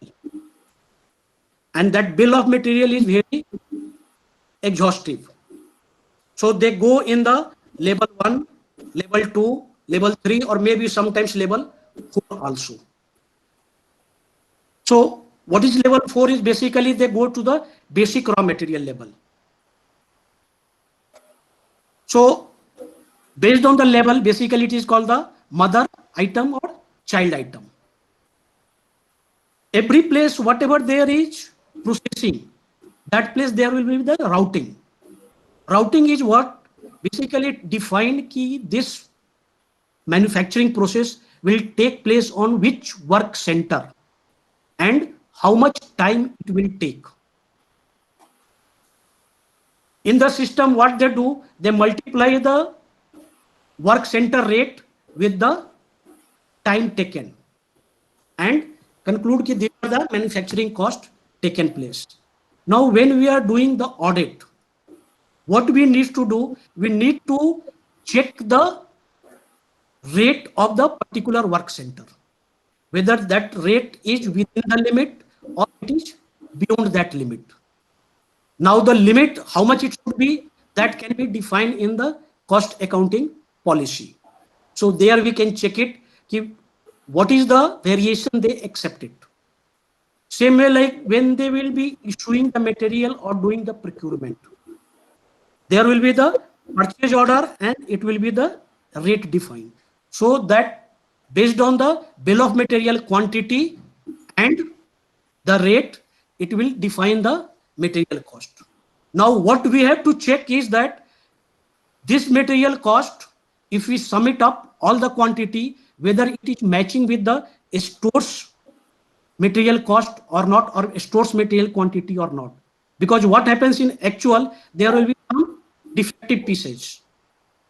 And that bill of material is very exhaustive. So they go in the level 1, level 2, level 3, or maybe sometimes level 4 also. So what is level 4 is basically they go to the basic raw material level. So based on the level, basically it is called the mother item or child item. Every place, whatever there is processing, that place there will be the routing. Routing is what basically define key this manufacturing process will take place on which work center and how much time it will take. In the system, what they do, they multiply the work center rate with the time taken and conclude that these are the manufacturing cost taken place. Now, when we are doing the audit, what we need to do, we need to check the rate of the particular work center, whether that rate is within the limit or it is beyond that limit. Now the limit, how much it should be, that can be defined in the cost accounting policy. So there we can check it, what is the variation they accept it. Same way like when they will be issuing the material or doing the procurement, there will be the purchase order and it will be the rate defined. So that based on the bill of material quantity and the rate, it will define the material cost. Now what we have to check is that this material cost, if we sum it up, all the quantity, whether it is matching with the store's material cost or not, or store's material quantity or not. Because what happens in actual, there will be some defective pieces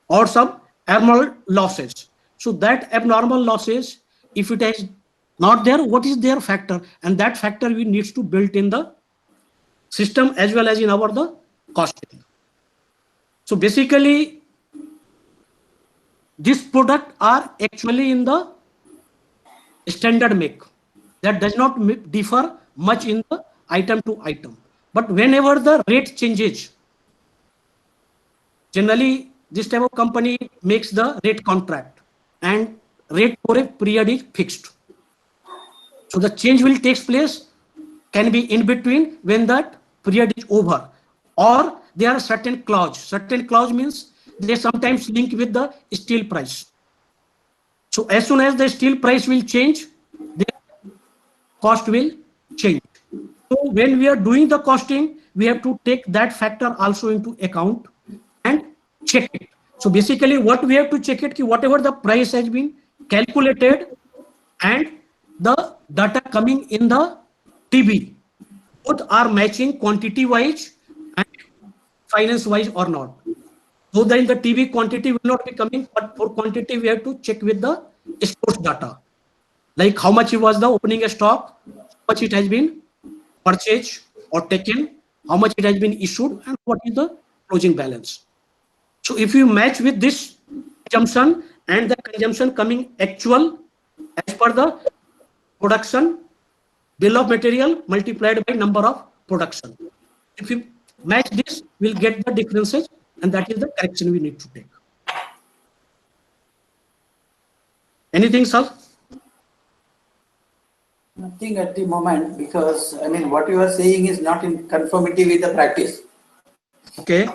or some abnormal losses. So that abnormal losses, if it is not there, what is their factor? And that factor we need to build in the system as well as in our the costing. So basically, this product are actually in the standard make. That does not differ much in the item to item. But whenever the rate changes, generally this type of company makes the rate contract and rate for a period is fixed. So the change will take place, can be in between when that period is over, or there are certain clause. Certain clause means they sometimes link with the steel price. So as soon as the steel price will change, the cost will change. So when we are doing the costing, we have to take that factor also into account and check it. So basically what we have to check it, whatever the price has been calculated and the data coming in the TB, both are matching quantity wise and finance wise or not. So then the TB quantity will not be coming, but for quantity we have to check with the stores data. Like how much was the opening stock, how much it has been purchased or taken, how much it has been issued, and what is the closing balance. So if you match with this consumption and the consumption coming actual as per the production, bill of material multiplied by number of production. If you match this, we'll get the differences, and that is the correction we need to take. Anything, sir? Nothing at the moment, because I mean what you are saying is not in conformity with the practice. Okay.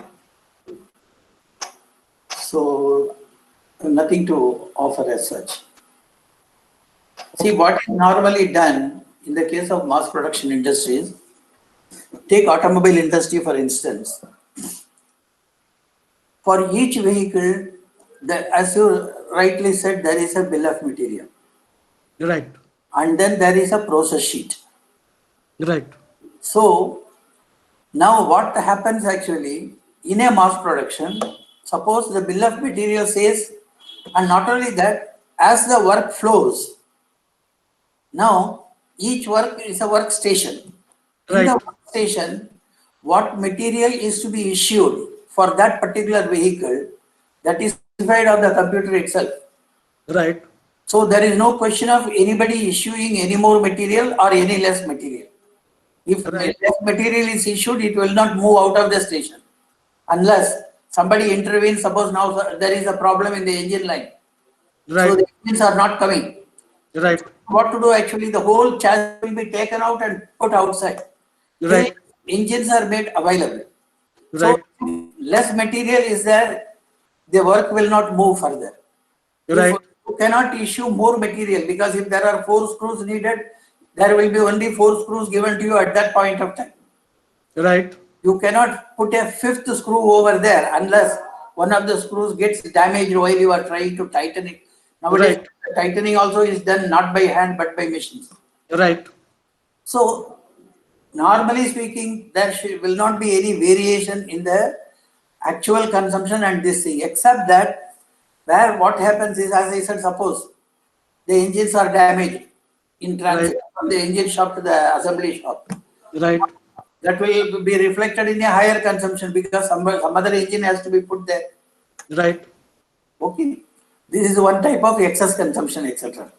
So nothing to offer as such. See, what is normally done in the case of mass production industries, take automobile industry for instance. For each vehicle, as you rightly said, there is a bill of material. Right. And then there is a process sheet. Right. So now what happens actually in a mass production, suppose the bill of material says, and not only that, as the work flows, now each work is a workstation. In the workstation, what material is to be issued for that particular vehicle, that is specified on the computer itself. Right. So there is no question of anybody issuing any more material or any less material. If less material is issued, it will not move out of the station unless somebody intervenes. Suppose now there is a problem in the engine line. Right. So the engines are not coming. Right. What to do actually? The whole chassis will be taken out and put outside. Right. The engines are made available. Right. So less material is there, the work will not move further. Right. You cannot issue more material, because if there are 4 screws needed, there will be only 4 screws given to you at that point of time. Right. You cannot put a 5th screw over there unless one of the screws gets damaged while you are trying to tighten it. Nowadays, Right. the tightening also is done not by hand but by machines. Right. So, normally speaking, there will not be any variation in the actual consumption and this thing, except that where what happens is, as I said, suppose the engines are damaged in transit from the engine shop to the assembly shop. Right. That will be reflected in a higher consumption, because some other engine has to be put there. Right. Okay. This is one type of excess consumption, etc.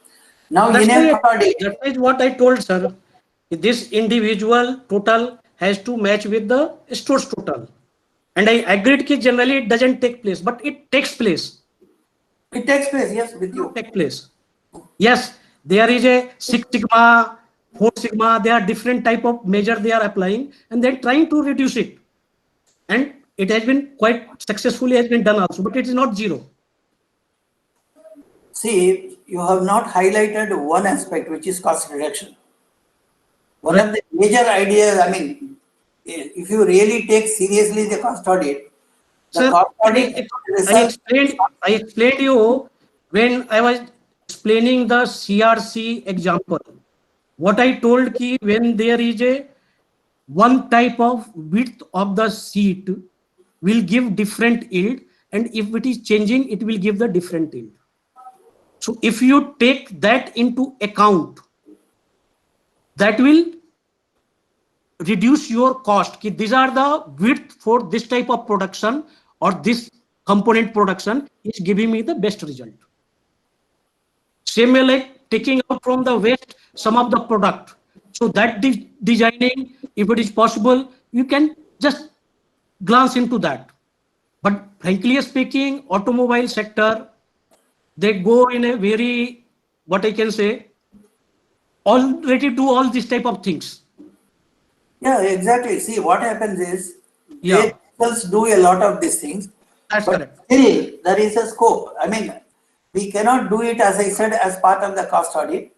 Now, That's in a why- product, that is what I told, sir. This individual total has to match with the store's total. And I agreed that generally it doesn't take place, but it takes place. it takes place, yes, with you. Take place. Yes, there is a 6 sigma, 4 sigma. There are different type of measure they are applying, and they're trying to reduce it. And it has been quite successfully has been done also, but it is not zero. See, you have not highlighted one aspect, which is cost reduction. One of the major ideas, I mean, if you really take seriously the cost audit, the Sir, cost audit I explained you when I was explaining the CRC example. What I told ki when there is a one type of width of the seat will give different yield, and if it is changing, it will give the different yield. So if you take that into account, that will reduce your cost. Ki these are the width for this type of production, or this component production is giving me the best result. Same way like taking out from the waste some of the product. So that designing, if it is possible, you can just glance into that. But frankly speaking, automobile sector, they go in a very, what I can say, already do all these type of things. Yeah, exactly. See, what happens is, Yeah. they themselves do a lot of these things. That's But correct. still, there is a scope. I mean, we cannot do it, as I said, as part of the cost audit,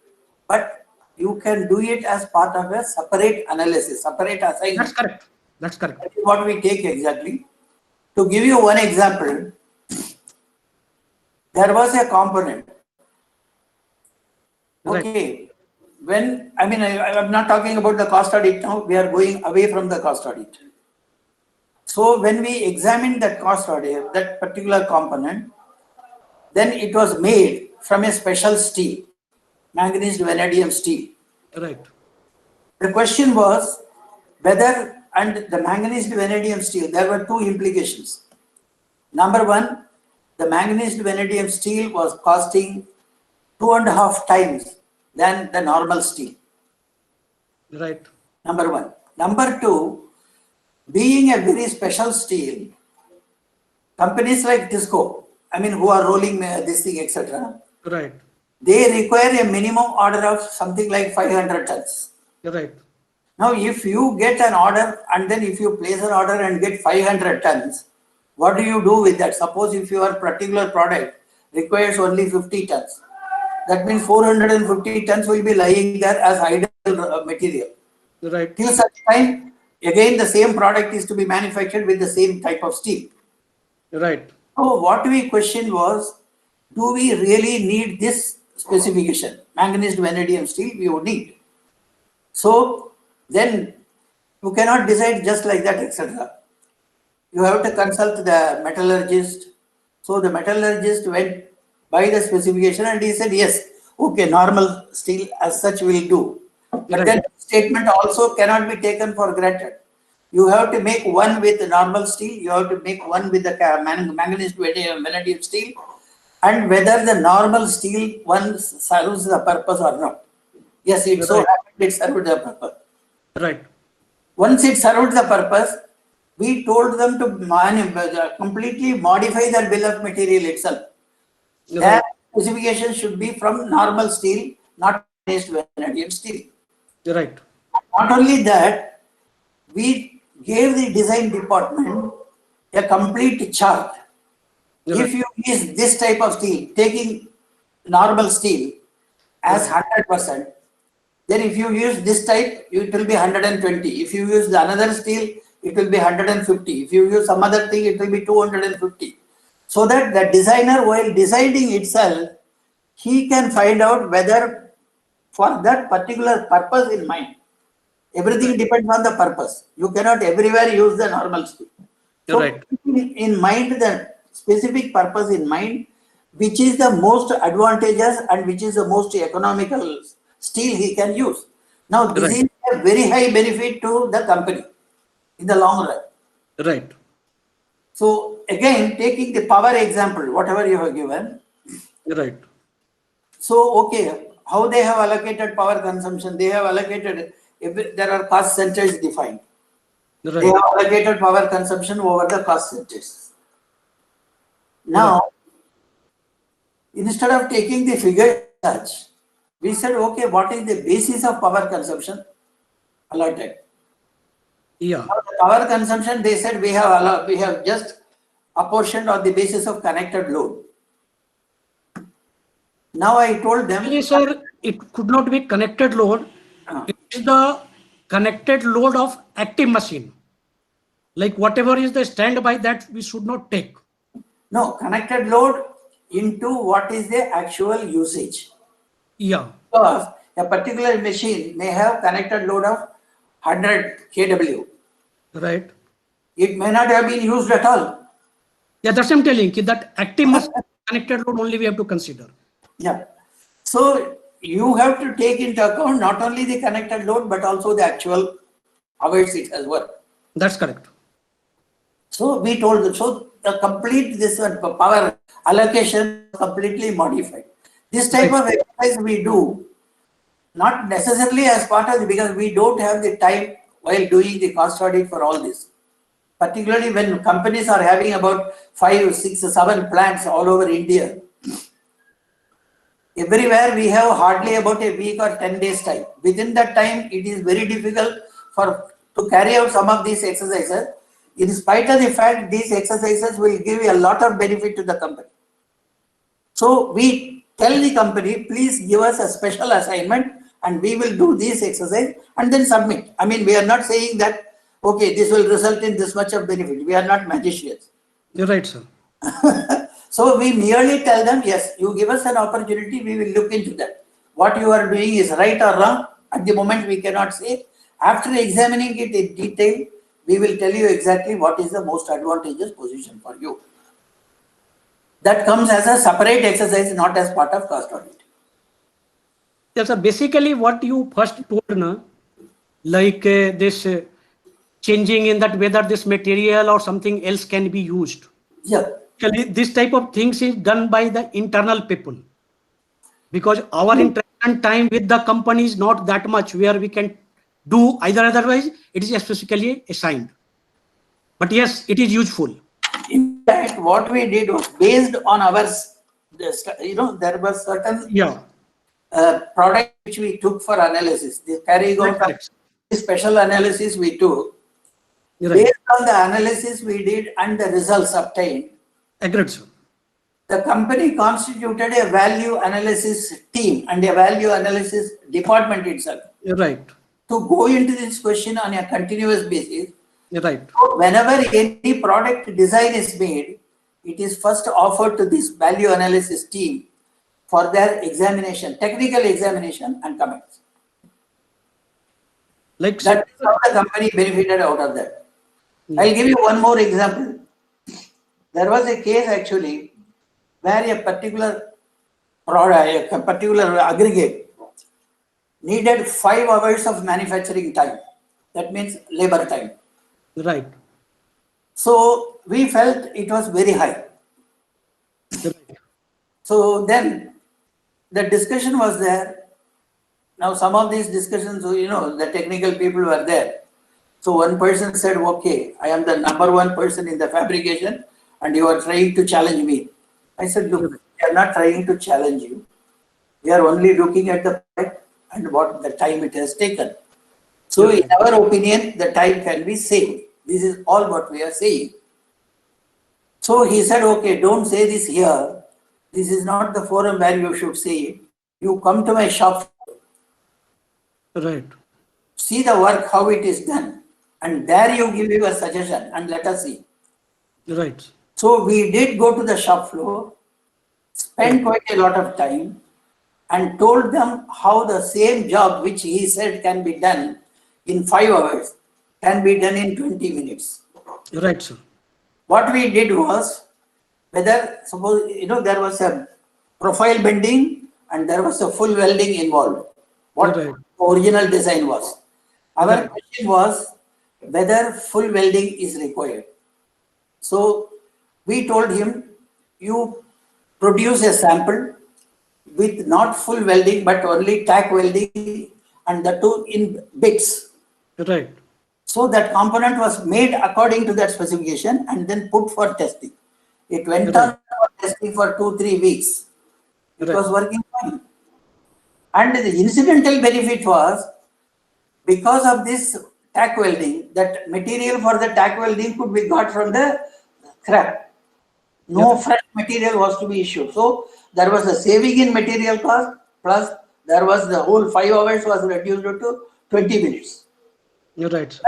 but you can do it as part of a separate analysis, separate assignment. That's correct. That's correct. That is what we take exactly. To give you one example, there was a component. Right. Okay. When, I mean, I'm not talking about the cost audit now, we are going away from the cost audit. So when we examined that cost audit, that particular component, then it was made from a special steel, manganese vanadium steel. Right. The question was whether, and the manganese vanadium steel, there were two implications. Number one, the manganese vanadium steel was costing 2.5 times than the normal steel. Right. Number one. Number two, being a very special steel, companies like Tisco, I mean, who are rolling this thing, etc., Right. they require a minimum order of something like 500 tons. Right. Now, if you get an order, and then if you place an order and get 500 tons, what do you do with that? Suppose if your particular product requires only 50 tons, that means 450 tons will be lying there as idle material. Right. Till such time, again, the same product is to be manufactured with the same type of steel. Right. So what we questioned was, do we really need this specification? Manganese vanadium steel we would need. So then you cannot decide just like that, etc. You have to consult the metallurgist. So the metallurgist went by the specification and he said, yes, okay, normal steel as such will do. But Right. then statement also cannot be taken for granted. You have to make one with the normal steel, you have to make one with the manganese vanadium steel, and whether the normal steel one serves the purpose or not. Yes, it so Right. happened it served the purpose. Right. Once it served the purpose, we told them to completely modify their bill of material itself. Their specification should be from normal steel, not vanadium steel. Right. Not only that, we gave the design department a complete chart If you use this type of steel, taking normal steel as 100%, then if you use this type, it will be 120. If you use the another steel, it will be 150. If you use some other thing, it will be 250. So that the designer, while deciding itself, he can find out whether for that particular purpose in mind. Everything depends on the purpose. You cannot everywhere use the normal steel. So Right. keeping in mind the specific purpose in mind, which is the most advantageous and which is the most economical steel he can use. Now this Right. is a very high benefit to the company in the long run. Right. So again, taking the power example, whatever you have given. Right. So okay, how they have allocated power consumption? They have allocated, if there are cost centers defined. They Right. have allocated power consumption over the cost centers. Now, instead of taking the figure such, we said, okay, what is the basis of power consumption allotted? Yeah. Now, the power consumption, they said we have just apportioned on the basis of connected load. Now I told them, Actually, sir, it could not be connected load. It is the connected load of active machine. Like whatever is the standby, that we should not take. no, connected load into what is the actual usage. Yeah. Because a particular machine may have connected load of 100 kW. Right. It may not have been used at all. Yeah, that's what I'm telling you, that active machine connected load only we have to consider. Yeah. So you have to take into account not only the connected load, but also the actual hours it has worked. That's correct. So we told them, so the complete this power allocation completely modified. This type of exercise we do, not necessarily as part of the, because we don't have the time while doing the cost audit for all this. Particularly when companies are having about 5, 6, 7 plants all over India. Everywhere we have hardly about a week or 10 days time. Within that time, it is very difficult to carry out some of these exercises. In spite of the fact these exercises will give a lot of benefit to the company. So we tell the company, please give us a special assignment and we will do this exercise and then submit. I mean, we are not saying that, okay, this will result in this much of benefit. We are not magicians. You're right, sir. So we merely tell them, yes, you give us an opportunity, we will look into that. What you are doing is right or wrong. At the moment, we cannot say. After examining it in detail, we will tell you exactly what is the most advantageous position for you. That comes as a separate exercise, not as part of cost audit. Yes, sir. Basically, what you first told, na, like this changing in that whether this material or something else can be used. Yeah. Actually, this type of things is done by the internal people, because our interaction time with the company is not that much where we can do either. Otherwise, it is specifically assigned. But yes, it is useful. In fact, what we did was based on our, there was certain product which we took for analysis. The carrying out the special analysis we took. Right. Based on the analysis we did and the results obtained. Agreed, sir. The company constituted a value analysis team and a value analysis department itself. Right. To go into this question on a continuous basis. Right. So whenever any product design is made, it is first offered to this value analysis team for their examination, technical examination and comments. Like that is how the company benefited out of that. I'll give you one more example. There was a case actually where a particular product, a particular aggregate needed 5 hours of manufacturing time. That means labor time. Right. So we felt it was very high. Right. So then the discussion was there. Now some of these discussions, the technical people were there. So one person said, okay, I am the number 1 person in the fabrication and you are trying to challenge me. I said, look, we are not trying to challenge you. We are only looking at the product and what the time it has taken. So in our opinion, the time can be saved. This is all what we are saying. So he said, okay, don't say this here. This is not the forum where you should say it. You come to my shop, Right. see the work, how it is done. And there you give your suggestion and let us see. Right. So we did go to the shop floor, spent quite a lot of time, and told them how the same job which he said can be done in 5 hours can be done in 20 minutes. Right, sir. What we did was, whether suppose there was a profile bending and there was a full welding involved, what Right. original design was. Our Right. question was whether full welding is required. So we told him, you produce a sample with not full welding but only tack welding, and the two in bits. Right. So that component was made according to that specification and then put for testing. It went on for testing for 2-3 weeks. It Right. was working fine. And the incidental benefit was, because of this tack welding, that material for the tack welding could be got from the scrap. No fresh material was to be issued. So there was a saving in material cost, plus there was the whole 5 hours was reduced to 20 minutes. You're right, sir.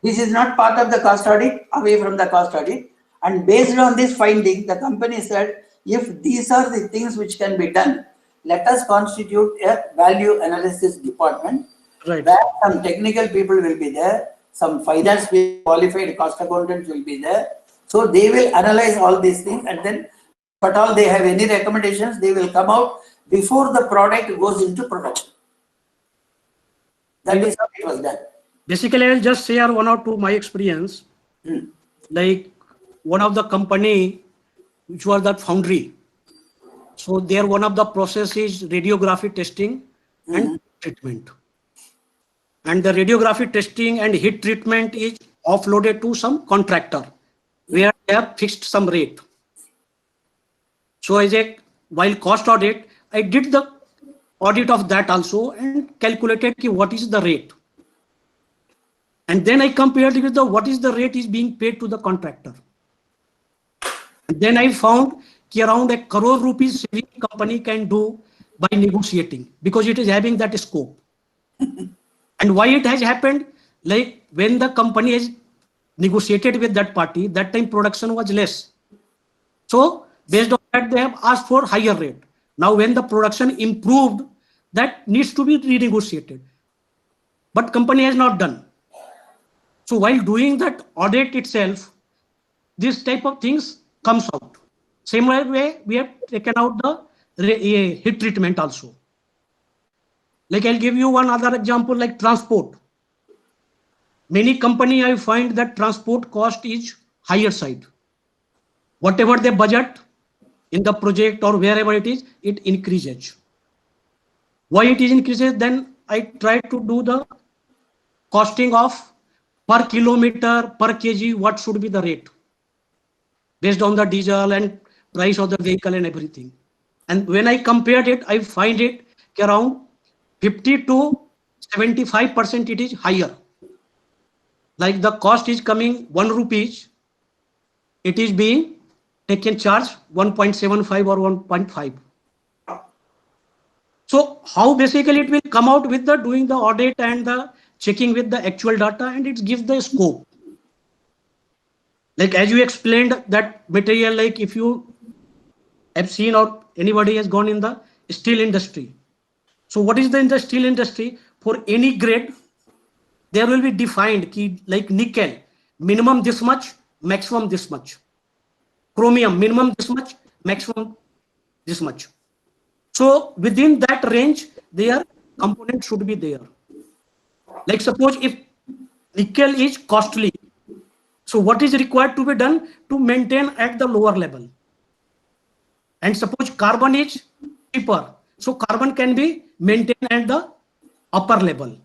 This is not part of the cost audit, away from the cost audit. And based on this finding, the company said, if these are the things which can be done, let us constitute a value analysis department, Right. where some technical people will be there, some finance qualified cost accountants will be there. So they will analyze all these things, and then if at all they have any recommendations, they will come out before the product goes into production. That is how it was done. Basically, I'll just share one or two my experience. Like one of the company, which was that foundry. So there one of the process is radiography testing and treatment. And the radiography testing and heat treatment is offloaded to some contractor where they have fixed some rate. So while cost audit, I did the audit of that also and calculated what is the rate. And then I compared with what is the rate is being paid to the contractor. And then I found around 1 crore rupees saving company can do by negotiating, because it is having that scope. And why it has happened? Like when the company has negotiated with that party, that time production was less. So based on that, they have asked for higher rate. Now when the production improved, that needs to be renegotiated. But company has not done. So while doing that audit itself, this type of things comes out. Same way we have taken out the heat treatment also. Like I'll give you one other example, like transport. Many company I find that transport cost is higher side. Whatever they budget in the project or wherever it is, it increases. Why it is increases? Then I try to do the costing of per kilometer, per kg, what should be the rate based on the diesel and price of the vehicle and everything. And when I compared it, I find it around 50 to 75% it is higher. Like the cost is coming 1 rupees, it is being taken charge 1.75 or 1.5. So how basically it will come out with the doing the audit and the checking with the actual data, and it gives the scope. Like as you explained that material, like if you have seen or anybody has gone in the steel industry. So what is the steel industry? For any grade, there will be defined key, like nickel, minimum this much, maximum this much. Chromium, minimum this much, maximum this much. So within that range, their component should be there. Like suppose if nickel is costly, so what is required to be done to maintain at the lower level? And suppose carbon is cheaper, so carbon can be maintained at the upper level.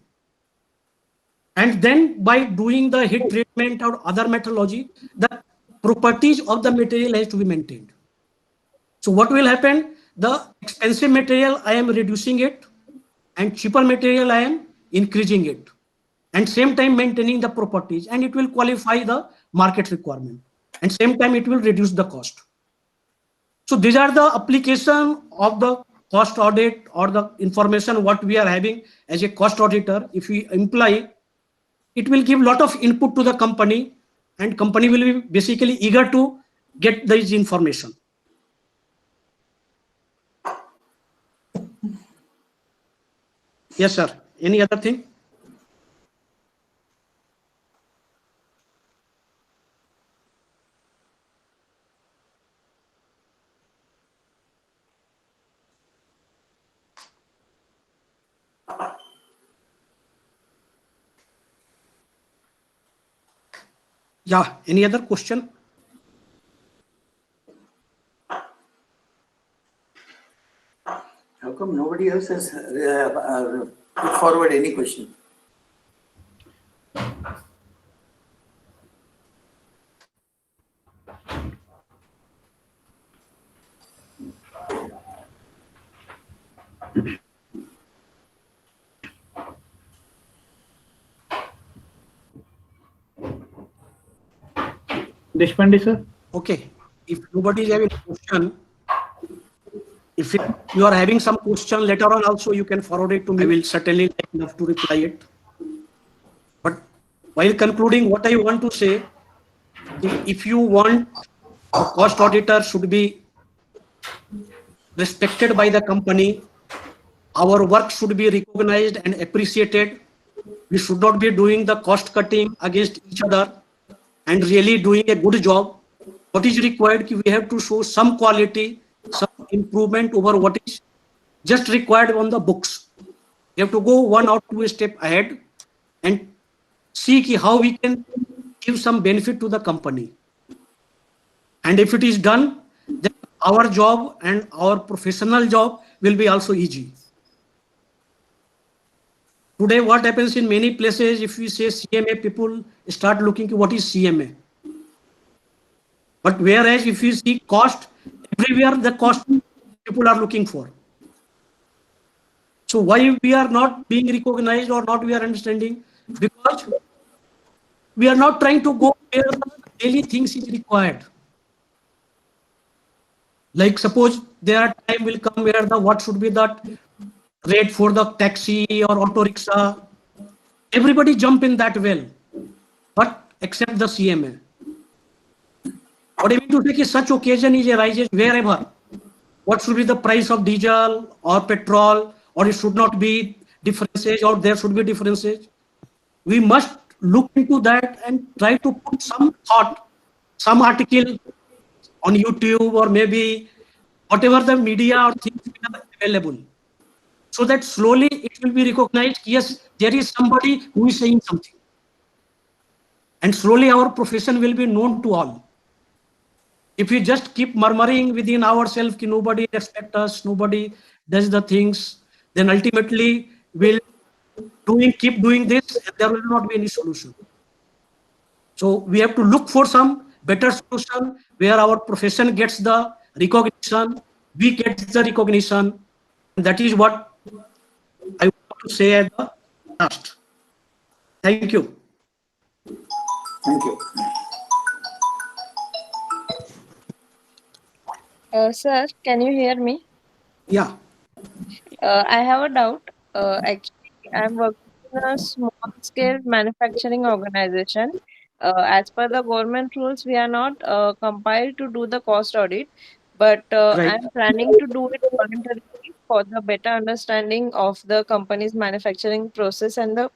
And then by doing the heat treatment or other metallurgy, the properties of the material has to be maintained. So what will happen? The expensive material, I am reducing it, and cheaper material, I am increasing it. And same time maintaining the properties, and it will qualify the market requirement. and same time it will reduce the cost. So these are the application of the cost audit or the information what we are having as a cost auditor. If we imply, it will give lot of input to the company, and company will be basically eager to get this information. Yes, sir. Any other thing? Yeah, any other question? How come nobody else has put forward any question? Deshpande sir. Okay. If nobody is having a question, if you are having some question later on also, you can forward it to me. I will certainly like enough to reply it. But while concluding, what I want to say, if you want a cost auditor should be respected by the company, our work should be recognized and appreciated. We should not be doing the cost cutting against each other and really doing a good job. What is required, we have to show some quality, some improvement over what is just required on the books. We have to go 1 or 2 steps ahead and see how we can give some benefit to the company. And if it is done, then our job and our professional job will be also easy. Today, what happens in many places, if we say CMA, people start looking at what is CMA. But whereas if you see cost, everywhere the cost people are looking for. So why we are not being recognized or not we are understanding? Because we are not trying to go where the daily things is required. Like suppose there are time will come where the what should be that rate for the taxi or auto rickshaw. Everybody jump in that well, but except the CMA. What I mean to say is such occasion is arises wherever. What should be the price of diesel or petrol, or it should not be differences, or there should be differences. We must look into that and try to put some thought, some article on YouTube or maybe whatever the media or things are available, so that slowly it will be recognized. Yes, there is somebody who is saying something, and slowly our profession will be known to all. If we just keep murmuring within ourselves, nobody respects us, nobody does the things, then ultimately we'll keep doing this, and there will not be any solution. So we have to look for some better solution where our profession gets the recognition, we get the recognition. And that is what I want to say at the last. Thank you. Thank you. Sir, can you hear me? Yeah. I have a doubt. Actually, I'm working in a small scale manufacturing organization. As per the government rules, we are not compiled to do the cost audit, but Right. I'm planning to do it voluntarily for the better understanding of the company's manufacturing process and the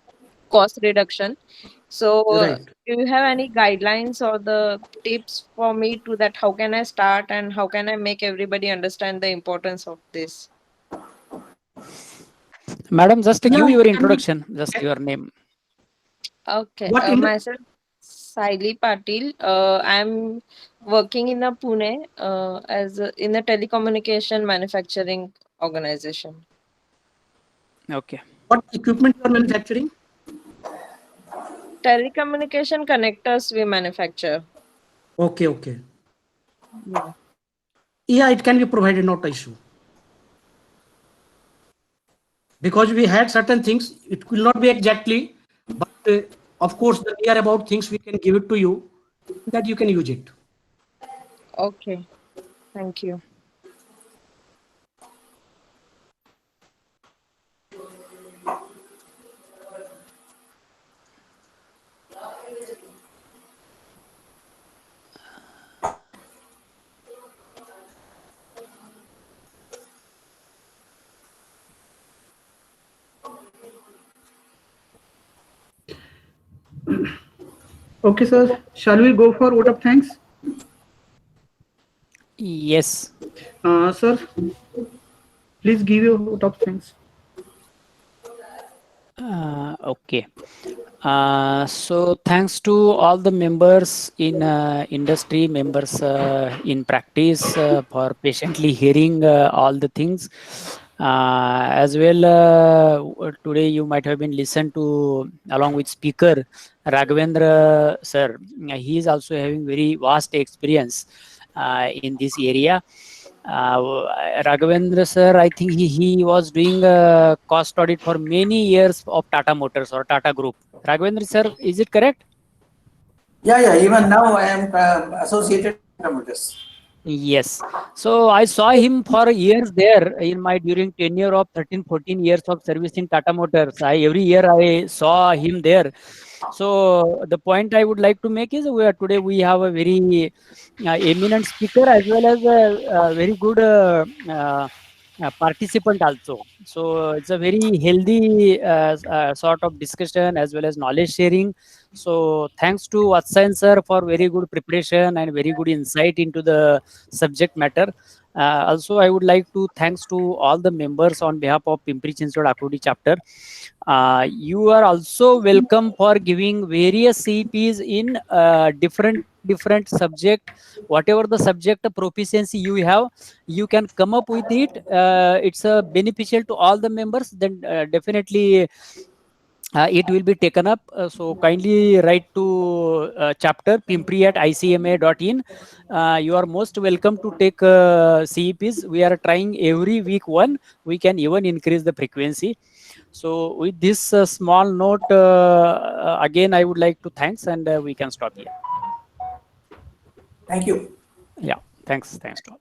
cost reduction. So, Right. do you have any guidelines or the tips for me to that? How can I start and how can I make everybody understand the importance of this? Madam, just give Yeah, your can- introduction, just your name. Okay, What in the- myself, Saili Patil. I'm working in a Pune in a telecommunication manufacturing organization. Okay. What equipment you are manufacturing? Telecommunication connectors we manufacture. Okay, okay. Yeah. Yeah, it can be provided, not issue. Because we had certain things, it will not be exactly, but of course, the near about things we can give it to you, that you can use it. Okay. Thank you. Okay, sir. Shall we go for vote of thanks? Yes. Sir, please give your vote of thanks. Okay. So thanks to all the members in industry, members in practice for patiently hearing all the things. As well, today you might have been listened to along with speaker Raghavendra sir. He is also having very vast experience in this area. Raghavendra sir, I think he was doing a cost audit for many years of Tata Motors or Tata Group. Raghavendra sir, is it correct? Yeah, even now I am associated with Motors. Yes. So I saw him for years there in my during tenure of 13, 14 years of service in Tata Motors. Every year I saw him there. So the point I would like to make is today we have a very eminent speaker as well as a very good participant also. So it's a very healthy sort of discussion as well as knowledge sharing. So thanks to Vatsayan sir for very good preparation and very good insight into the subject matter. Also, I would like to thanks to all the members on behalf of Pimpri Chinchwad Akodi chapter. You are also welcome for giving various CPs in different subject. Whatever the subject proficiency you have, you can come up with it. It's beneficial to all the members. Then definitely it will be taken up. So kindly write to chapter pimpri@icma.in. You are most welcome to take CEPs. We are trying every week one. We can even increase the frequency. So with this small note, again, I would like to thanks and we can stop here. Thank you. Yeah, thanks to all.